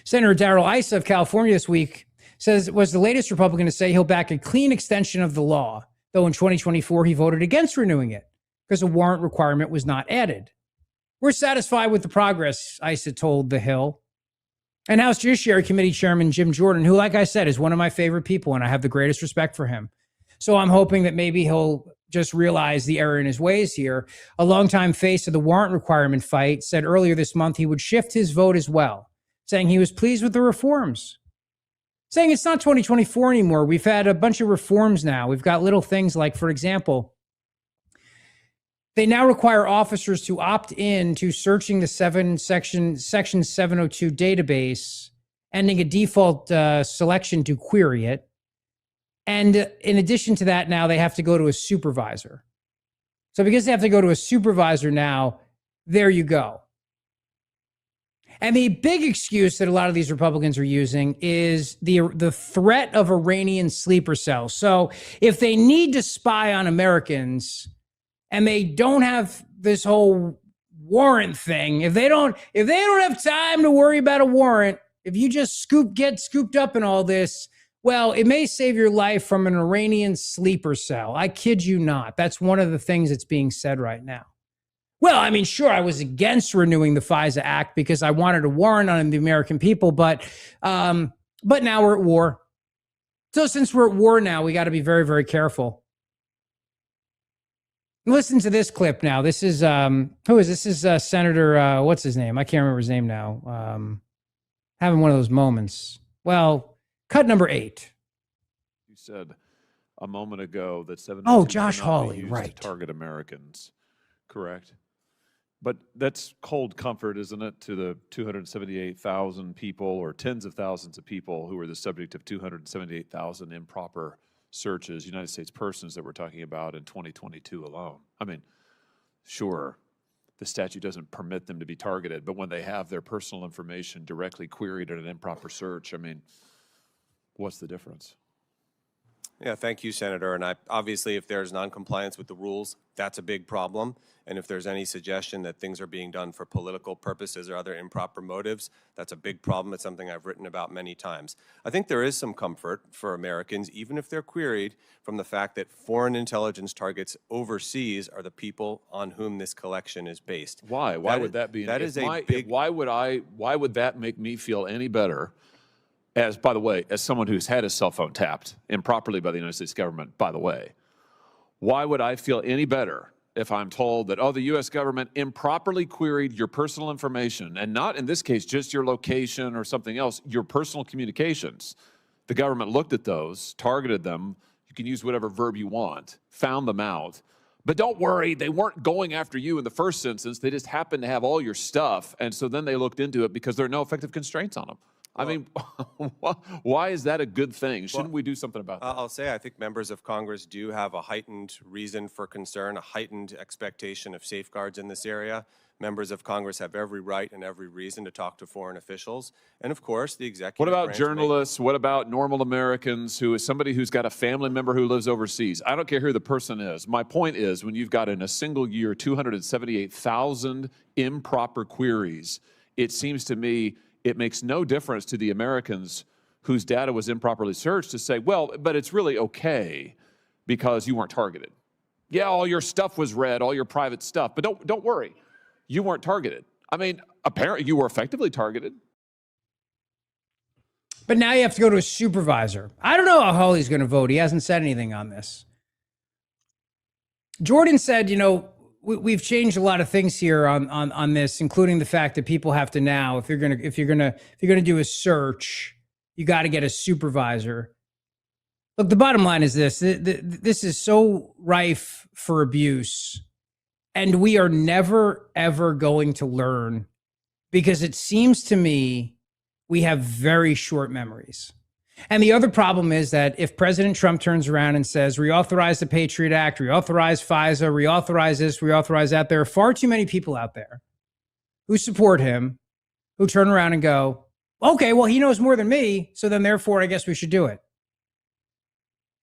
Senator Darrell Issa of California this week was the latest Republican to say he'll back a clean extension of the law, though in 2024 he voted against renewing it because a warrant requirement was not added. We're satisfied with the progress, Issa told The Hill. And House Judiciary Committee Chairman Jim Jordan, who, like I said, is one of my favorite people, and I have the greatest respect for him. So I'm hoping that maybe he'll just realize the error in his ways here. A longtime face of the warrant requirement fight said earlier this month he would shift his vote as well, saying he was pleased with the reforms. Saying it's not 2024 anymore. We've had a bunch of reforms now. We've got little things like, for example, they now require officers to opt in to searching the Section 702 database, ending a default selection to query it. And in addition to that, now they have to go to a supervisor. So because they have to go to a supervisor now, there you go. And the big excuse that a lot of these Republicans are using is the threat of Iranian sleeper cells. So if they need to spy on Americans and they don't have this whole warrant thing, if they don't have time to worry about a warrant, if you just get scooped up in all this, well, it may save your life from an Iranian sleeper cell. I kid you not. That's one of the things that's being said right now. Well, I mean, sure, I was against renewing the FISA Act because I wanted a warrant on the American people, but now we're at war. So since we're at war now, we got to be very, very careful. Listen to this clip now. This is who is this? This is Senator what's his name? I can't remember his name now. Having one of those moments. Well, cut number 8. You said a moment ago that 7. Oh, Josh Hawley, right? To target Americans, correct? But that's cold comfort, isn't it, to the 278,000 people or tens of thousands of people who were the subject of 278,000 improper searches, United States persons that we're talking about in 2022 alone. I mean, sure, the statute doesn't permit them to be targeted, but when they have their personal information directly queried in an improper search, I mean, what's the difference? Yeah, thank you, Senator. And obviously, if there's noncompliance with the rules, that's a big problem. And if there's any suggestion that things are being done for political purposes or other improper motives, that's a big problem. It's something I've written about many times. I think there is some comfort for Americans, even if they're queried, from the fact that foreign intelligence targets overseas are the people on whom this collection is based. Why? Why would that be? That is a big. Why would that make me feel any better? As, by the way, as someone who's had his cell phone tapped improperly by the United States government, by the way, why would I feel any better if I'm told that, oh, the U.S. government improperly queried your personal information, and not in this case just your location or something else, your personal communications. The government looked at those, targeted them. You can use whatever verb you want, found them out. But don't worry, they weren't going after you in the first instance. They just happened to have all your stuff, and so then they looked into it because there are no effective constraints on them. I mean, why is that a good thing? Shouldn't we do something about that? I'll say I think members of Congress do have a heightened reason for concern, a heightened expectation of safeguards in this area. Members of Congress have every right and every reason to talk to foreign officials. And of course, the executive What about branch journalists? What about normal Americans who is somebody who's got a family member who lives overseas? I don't care who the person is. My point is, when you've got in a single year 278,000 improper queries, it seems to me it makes no difference to the Americans whose data was improperly searched to say, well, but it's really okay because you weren't targeted. Yeah, all your stuff was read, all your private stuff, but don't worry, you weren't targeted. I mean, apparently you were effectively targeted. But now you have to go to a supervisor. I don't know how Hawley's going to vote. He hasn't said anything on this. Jordan said, you know, we've changed a lot of things here on this, including the fact that people have to now, if you're gonna do a search, you got to get a supervisor. Look, the bottom line is this: this is so rife for abuse, and we are never ever going to learn because it seems to me we have very short memories. And the other problem is that if President Trump turns around and says, reauthorize the Patriot Act, reauthorize FISA, reauthorize this, reauthorize that, there are far too many people out there who support him, who turn around and go, okay, well, he knows more than me, so then therefore I guess we should do it.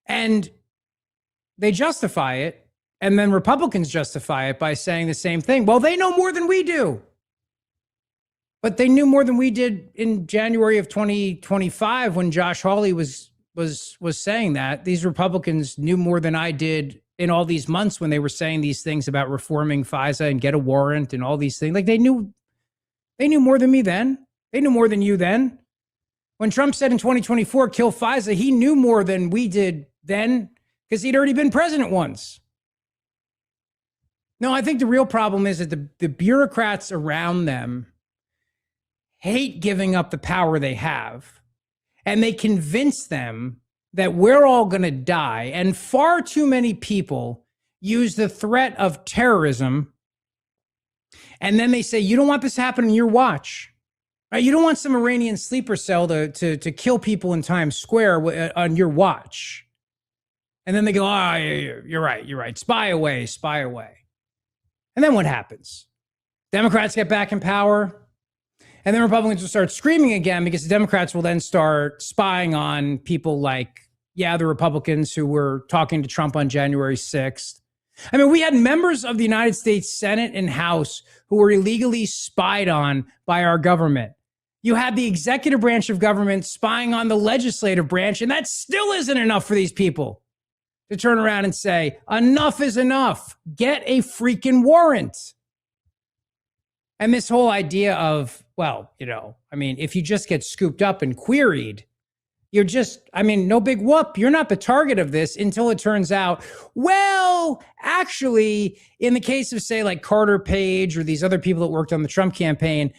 And they justify it, and then Republicans justify it by saying the same thing. Well, they know more than we do. But they knew more than we did in January of 2025 when Josh Hawley was saying that. These Republicans knew more than I did in all these months when they were saying these things about reforming FISA and get a warrant and all these things. Like they knew more than me then. They knew more than you then. When Trump said in 2024, kill FISA, he knew more than we did then because he'd already been president once. No, I think the real problem is that the bureaucrats around them hate giving up the power they have, and they convince them that we're all going to die. And far too many people use the threat of terrorism, and then they say, you don't want this to happen on your watch. Right? You don't want some Iranian sleeper cell to kill people in Times Square on your watch. And then they go, you're right. Spy away. And then what happens? Democrats get back in power. And then Republicans will start screaming again because the Democrats will then start spying on people like, the Republicans who were talking to Trump on January 6th. I mean, we had members of the United States Senate and House who were illegally spied on by our government. You had the executive branch of government spying on the legislative branch, and that still isn't enough for these people to turn around and say, enough is enough. Get a freaking warrant. And this whole idea of, if you just get scooped up and queried, you're just, no big whoop. You're not the target of this until it turns out, actually, in the case of, say, like Carter Page or these other people that worked on the Trump campaign,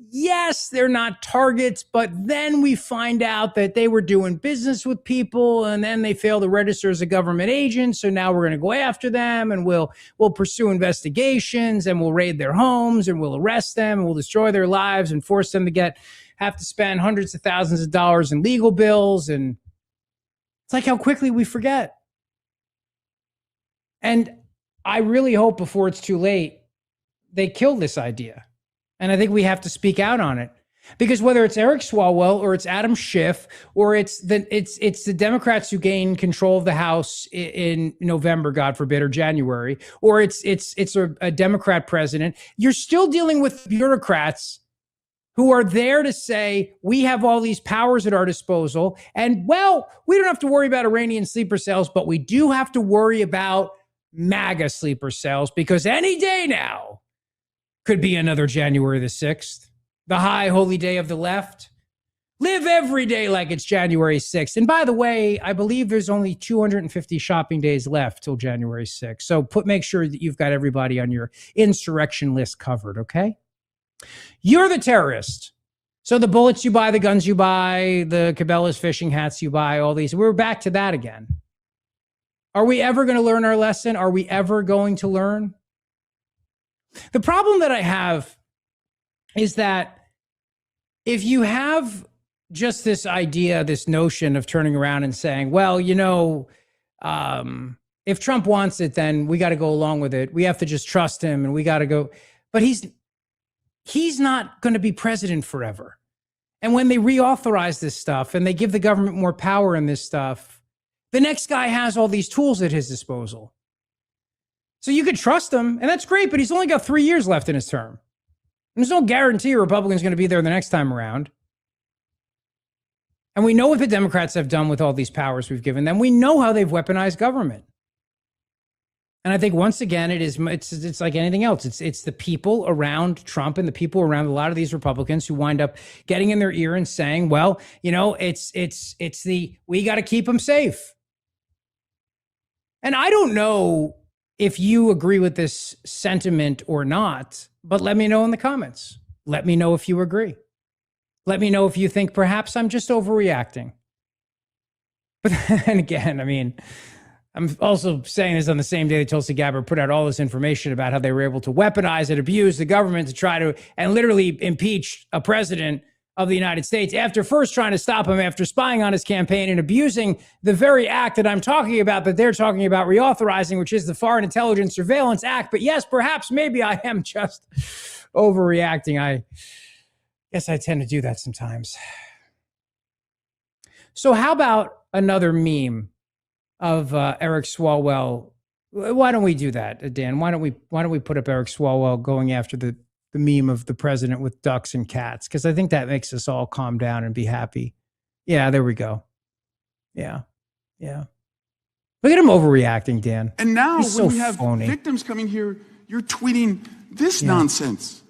yes, they're not targets, but then we find out that they were doing business with people and then they failed to register as a government agent. So now we're going to go after them and we'll pursue investigations and we'll raid their homes and we'll arrest them and we'll destroy their lives and force them to have to spend hundreds of thousands of dollars in legal bills. And it's like how quickly we forget. And I really hope before it's too late, they kill this idea. And I think we have to speak out on it, because whether it's Eric Swalwell or it's Adam Schiff or it's the Democrats who gain control of the House in November, God forbid, or January, or it's a Democrat president, you're still dealing with bureaucrats who are there to say, we have all these powers at our disposal. And we don't have to worry about Iranian sleeper cells, but we do have to worry about MAGA sleeper cells, because any day now could be another January the 6th, the high holy day of the left. Live every day like it's January 6th. And by the way, I believe there's only 250 shopping days left till January 6th. So make sure that you've got everybody on your insurrection list covered, okay? You're the terrorist. So the bullets you buy, the guns you buy, the Cabela's fishing hats you buy, all these, we're back to that again. Are we ever going to learn our lesson? Are we ever going to learn? The problem that I have is that if you have just this idea, this notion of turning around and saying, if Trump wants it, then we got to go along with it. We have to just trust him and we got to go. But he's not going to be president forever. And when they reauthorize this stuff and they give the government more power in this stuff, the next guy has all these tools at his disposal. So you could trust him, and that's great, but he's only got 3 years left in his term. And there's no guarantee a Republican's going to be there the next time around. And we know what the Democrats have done with all these powers we've given them. We know how they've weaponized government. And I think once again, it's like anything else. It's the people around Trump and the people around a lot of these Republicans who wind up getting in their ear and saying, we got to keep them safe. And I don't know if you agree with this sentiment or not, but let me know in the comments. Let me know if you agree. Let me know if you think perhaps I'm just overreacting. But then again, I'm also saying this on the same day that Tulsi Gabbard put out all this information about how they were able to weaponize and abuse the government to try to and literally impeach a president of the United States after first trying to stop him after spying on his campaign and abusing the very act that I'm talking about, that they're talking about reauthorizing, which is the Foreign Intelligence Surveillance Act. But yes, perhaps maybe I am just overreacting. I guess I tend to do that sometimes. So how about another meme of Eric Swalwell? Why don't we do that, Dan? Why don't we put up Eric Swalwell going after the meme of the president with ducks and cats? Because I think that makes us all calm down and be happy. Yeah, there we go. Yeah. Look at him overreacting, Dan. And now He's when so we have phony. victims coming here, you're tweeting this nonsense.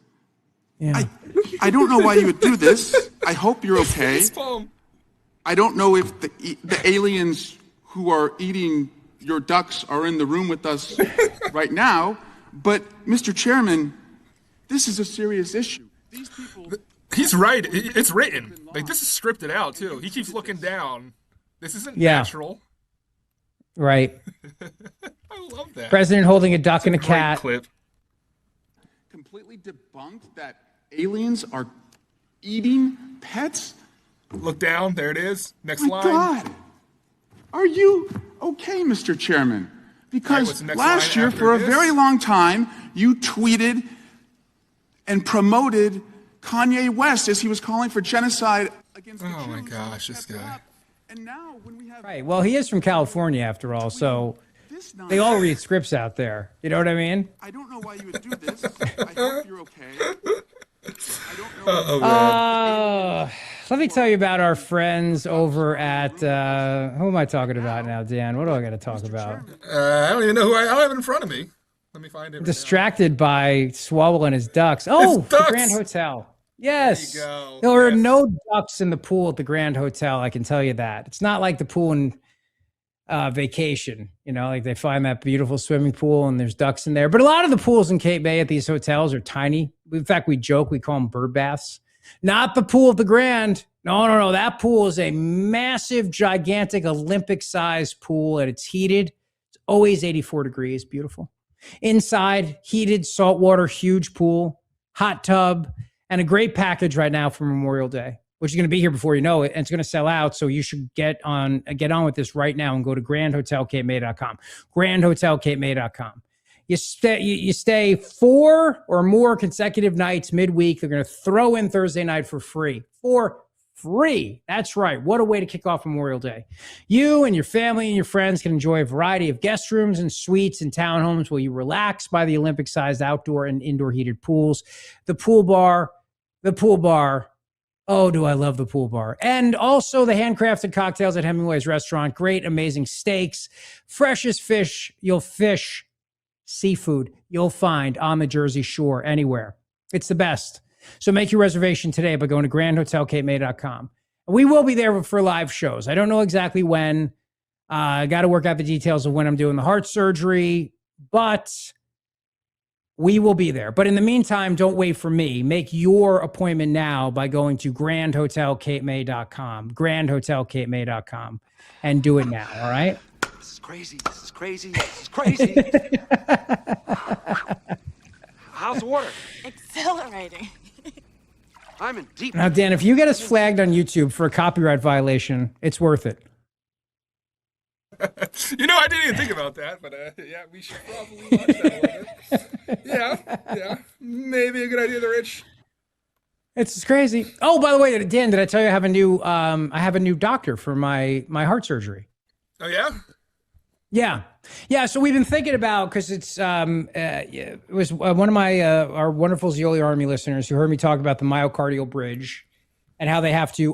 Yeah. I don't know why you would do this. I hope you're okay. I don't know if the aliens who are eating your ducks are in the room with us right now, but Mr. Chairman, this is a serious issue. These people... He's right. It's written. Like, this is scripted out, too. He keeps looking down. This isn't natural. Right. I love that. President holding a duck and a cat. Clip. Completely debunked that aliens are eating pets? Look down. There it is. Next My line. God. Are you okay, Mr. Chairman? Because last year, for a very long time, you tweeted and promoted Kanye West as he was calling for genocide against the Jews. Oh my gosh, this guy. And now when we have... Right. Well, he is from California after all, so they all read scripts out there. You know what I mean? I don't know why you would do this. I hope you're okay. I don't know. Let me tell you about our friends over at, who am I talking about now, Dan? What do I got to talk about? I don't even know who I don't have it in front of me. Let me find it. Distracted by Swalwell and his ducks. Oh, the Grand Hotel. Yes. There you go. There are no ducks in the pool at the Grand Hotel. I can tell you that. It's not like the pool in Vacation. You know, like they find that beautiful swimming pool and there's ducks in there. But a lot of the pools in Cape May at these hotels are tiny. In fact, we joke, we call them bird baths. Not the pool of the Grand. No. That pool is a massive, gigantic, Olympic-sized pool, and it's heated. It's always 84 degrees. Beautiful. Inside, heated, saltwater, huge pool, hot tub, and a great package right now for Memorial Day, which is going to be here before you know it, and it's going to sell out. So you should get on with this right now and go to grandhotelcapemay.com. Grandhotelcapemay.com. You stay 4 or more consecutive nights midweek. They're going to throw in Thursday night for free. For free. That's right. What a way to kick off Memorial Day. You and your family and your friends can enjoy a variety of guest rooms and suites and townhomes while you relax by the Olympic-sized outdoor and indoor heated pools. The pool bar. Oh, do I love the pool bar. And also the handcrafted cocktails at Hemingway's restaurant. Great, amazing steaks. Freshest fish you'll fish. Seafood you'll find on the Jersey Shore anywhere. It's the best. So make your reservation today by going to grandhotelcapemay.com. We will be there for live shows. I don't know exactly when. I got to work out the details of when I'm doing the heart surgery, but we will be there. But in the meantime, don't wait for me. Make your appointment now by going to grandhotelcapemay.com, grandhotelcapemay.com, and do it now, all right? This is crazy. How's the water? Exhilarating. I'm in deep. Now, Dan, if you get us flagged on YouTube for a copyright violation, it's worth it. You know, I didn't even think about that, but yeah, we should probably watch that a little bit. Yeah, maybe a good idea, the Rich. It's crazy. Oh, by the way, Dan, did I tell you I have a new doctor for my heart surgery? Oh yeah. Yeah. So we've been thinking about, because it was one of my our wonderful Zeoli Army listeners who heard me talk about the myocardial bridge and how they have to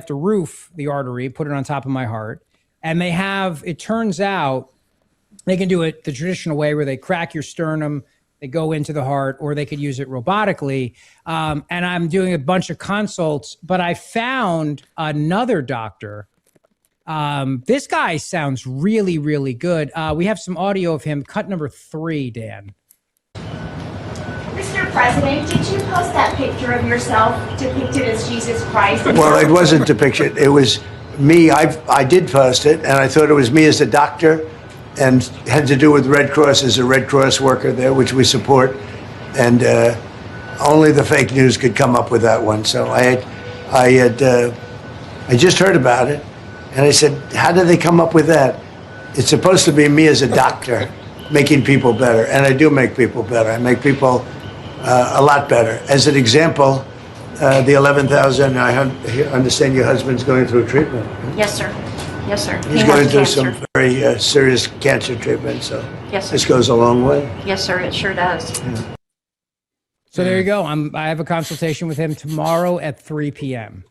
roof the artery, put it on top of my heart, and it turns out they can do it the traditional way where they crack your sternum, they go into the heart, or they could use it robotically. And I'm doing a bunch of consults, but I found another doctor. This guy sounds really, really good. We have some audio of him. Cut number 3, Dan. Mr. President, did you post that picture of yourself depicted as Jesus Christ? Well, it wasn't depicted. It was me. I did post it, and I thought it was me as a doctor. and had to do with Red Cross. As a Red Cross worker there, which we support, and only the fake news could come up with that one. So I just heard about it, and I said, how did they come up with that? It's supposed to be me as a doctor making people better, and I do make people better. I make people a lot better. As an example, the 11,000, I understand your husband's going through treatment. Yes, sir. Yes, sir. He's going through some very serious cancer treatment, so Yes, sir. this goes a long way. Yes, sir. It sure does. Yeah. So there you go. I have a consultation with him tomorrow at 3 p.m.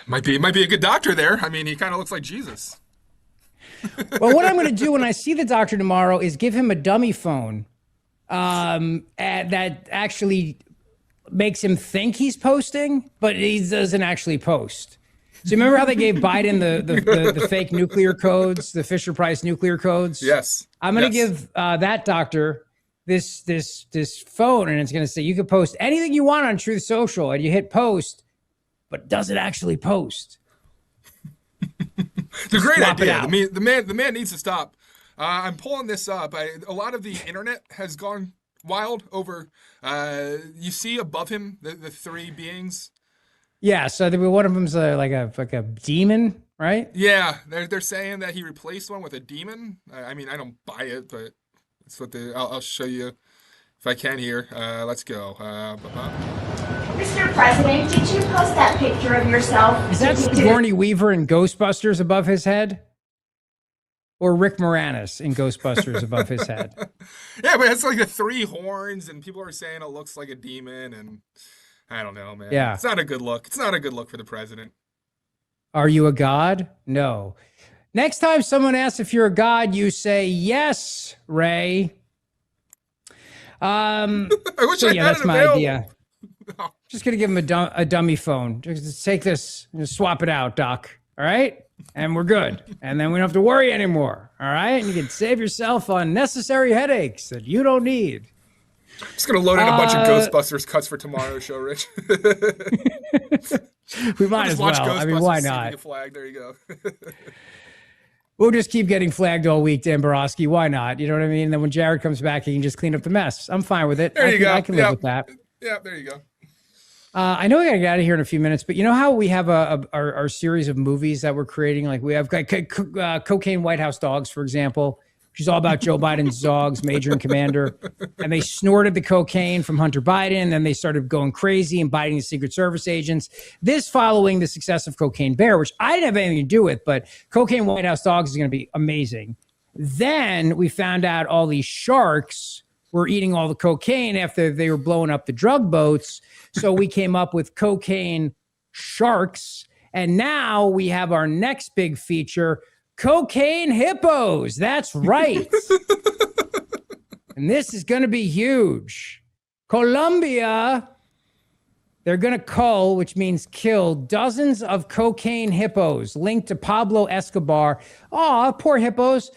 Might be a good doctor there. I mean, he kind of looks like Jesus. Well, what I'm going to do when I see the doctor tomorrow is give him a dummy phone that actually makes him think he's posting, but he doesn't actually post. So you remember how they gave Biden the fake nuclear codes, the Fisher-Price nuclear codes? Yes. I'm going to give that doctor this phone, and it's going to say you can post anything you want on Truth Social, and you hit post, but does it actually post? It's a great Swap it idea. out. The man needs to stop. I'm pulling this up. A lot of the internet has gone wild over. You see above him the three beings. Yeah, so one of them's like a demon, right? Yeah, they're saying that he replaced one with a demon. I mean, I don't buy it, but that's what I'll show you if I can here. Let's go. Mr. President, did you post that picture of yourself? Is that Sigourney Weaver in Ghostbusters above his head? Or Rick Moranis in Ghostbusters above his head? Yeah, but it's like the three horns, and people are saying it looks like a demon, and I don't know, man. Yeah. It's not a good look. It's not a good look for the president. Are you a god? No. Next time someone asks if you're a god, you say yes, Ray. I wish I had that's it my available. idea. Just gonna give him a dummy phone. Just take this and swap it out, Doc. All right, and we're good. And then we don't have to worry anymore. All right, and you can save yourself unnecessary headaches that you don't need. Just gonna load in a bunch of Ghostbusters cuts for tomorrow's show, Rich. We might as well. I mean, why not? Flag. There you go. We'll just keep getting flagged all week, Dan Borowski. Why not? You know what I mean? And then when Jared comes back, he can just clean up the mess. I'm fine with it. There you go. I can live with that. Yeah, there you go. I know we gotta get out of here in a few minutes, but you know how we have our series of movies that we're creating? Like we have Cocaine White House Dogs, for example, which is all about Joe Biden's dogs, Major and Commander. And they snorted the cocaine from Hunter Biden. Then they started going crazy and biting the Secret Service agents. This following the success of Cocaine Bear, which I didn't have anything to do with, but Cocaine White House Dogs is going to be amazing. Then we found out all these sharks were eating all the cocaine after they were blowing up the drug boats. So we came up with Cocaine Sharks. And now we have our next big feature, Cocaine Hippos. That's right. And this is going to be huge. Colombia, they're going to cull, which means kill, dozens of cocaine hippos linked to Pablo Escobar. Aw, poor hippos.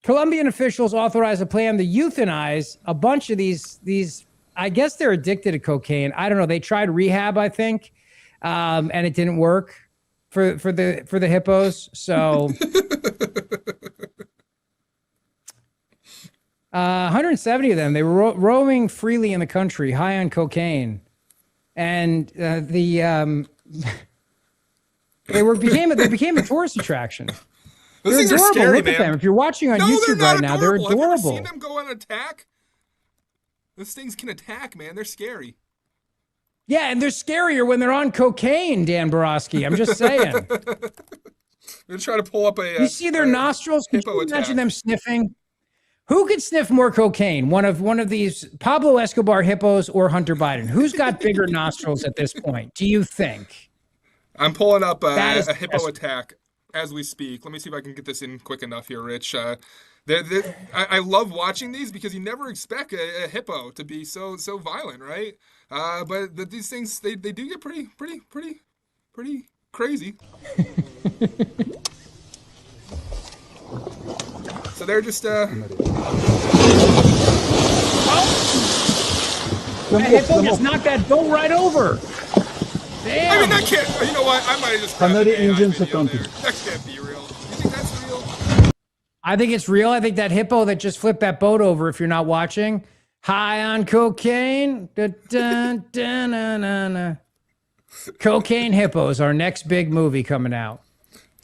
Colombian officials authorized a plan to euthanize a bunch of these. I guess they're addicted to cocaine. I don't know. They tried rehab, I think, and it didn't work for the hippos. So 170 of them. They were roaming freely in the country, high on cocaine, and they became a tourist attraction. Those They're things are adorable. scary, Look man. at them. If you're watching on YouTube right now, they're adorable. Have you ever seen them go on attack? Those things can attack, man. They're scary. Yeah, and they're scarier when they're on cocaine, Dan Borowski. I'm just saying. I'm gonna try to pull up a. You see their nostrils? Can you imagine them sniffing? Who could sniff more cocaine? One of these Pablo Escobar hippos or Hunter Biden? Who's got bigger nostrils at this point? Do you think? I'm pulling up a hippo attack as we speak. Let me see if I can get this in quick enough here, Rich. I love watching these because you never expect a hippo to be so violent, right? But these things they do get pretty crazy. So they're just That hippo just knocked that boat right over. Damn. I mean, that can't. You know what? I might have just. That can't be real. You think that's real? I think it's real. I think that hippo that just flipped that boat over, if you're not watching, high on cocaine. Cocaine hippos, our next big movie coming out.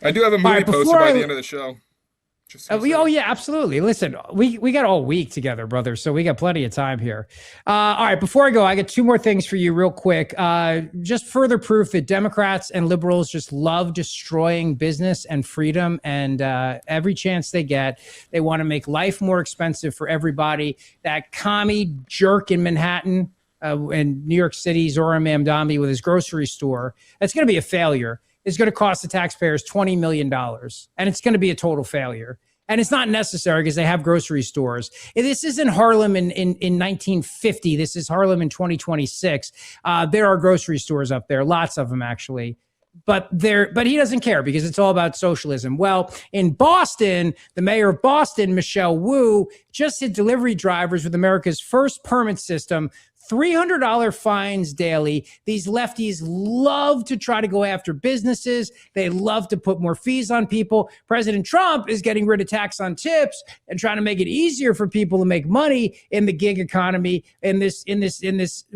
I do have a movie poster by the end of the show. Oh yeah, absolutely. Listen, we got all week together, brother, so we got plenty of time here. All right, before I go, I got two more things for you real quick. Just further proof that Democrats and liberals just love destroying business and freedom, and every chance they get, they want to make life more expensive for everybody. That commie jerk in Manhattan, in New York City, Zoran Mamdani, with his grocery store, that's going to be a failure. Is going to cost the taxpayers $20 million, and it's going to be a total failure. And it's not necessary because they have grocery stores. This isn't Harlem in 1950. This is Harlem in 2026. There are grocery stores up there, lots of them actually. But he doesn't care because it's all about socialism. Well, in Boston, the mayor of Boston, Michelle Wu, just hit delivery drivers with America's first permit system, $300 fines daily. These lefties love to try to go after businesses. They love to put more fees on people. President Trump is getting rid of tax on tips and trying to make it easier for people to make money in the gig economy, in this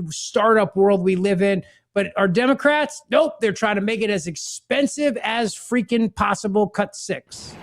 startup world we live in. But our Democrats, nope, they're trying to make it as expensive as freaking possible. Cut 6.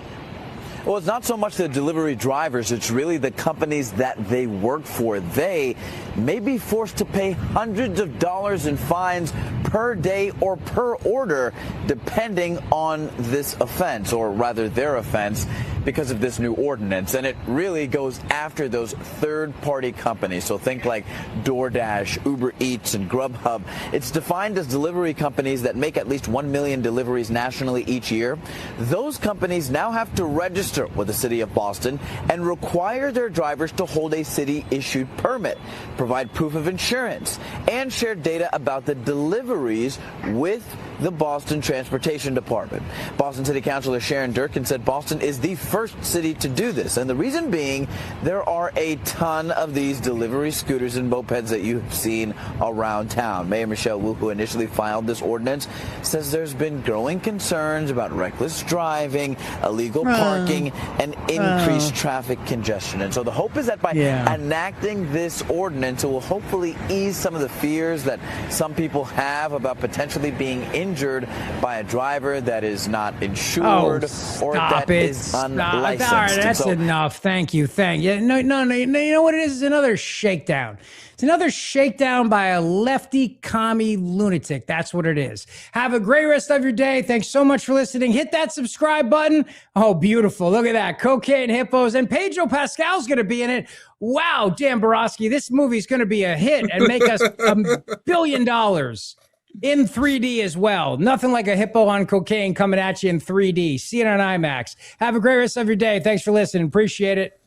Well, it's not so much the delivery drivers, it's really the companies that they work for. They may be forced to pay hundreds of dollars in fines per day or per order, depending on this offense, or rather their offense, because of this new ordinance. And it really goes after those third-party companies. So think like DoorDash, Uber Eats, and Grubhub. It's defined as delivery companies that make at least 1 million deliveries nationally each year. Those companies now have to register with the city of Boston and require their drivers to hold a city-issued permit, provide proof of insurance, and share data about the deliveries with the Boston Transportation Department. Boston City Councilor Sharon Durkin said Boston is the first city to do this, and the reason being there are a ton of these delivery scooters and mopeds that you've seen around town. Mayor Michelle Wu, who initially filed this ordinance, says there's been growing concerns about reckless driving, illegal parking, and increased traffic congestion. And so the hope is that by enacting this ordinance, it will hopefully ease some of the fears that some people have about potentially being injured by a driver that is not insured or that is unlicensed. All right, that's enough. Thank you. No, you know what it is? It's another shakedown. It's another shakedown by a lefty commie lunatic. That's what it is. Have a great rest of your day. Thanks so much for listening. Hit that subscribe button. Oh, beautiful. Look at that. Cocaine hippos. And Pedro Pascal's going to be in it. Wow, Dan Borowski, this movie's going to be a hit and make us $1 billion in 3D as well. Nothing like a hippo on cocaine coming at you in 3D. See it on IMAX. Have a great rest of your day. Thanks for listening. Appreciate it.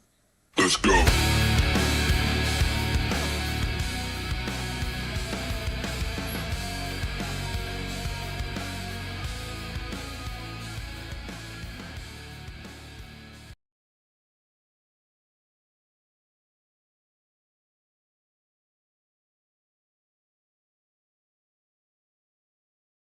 Let's go.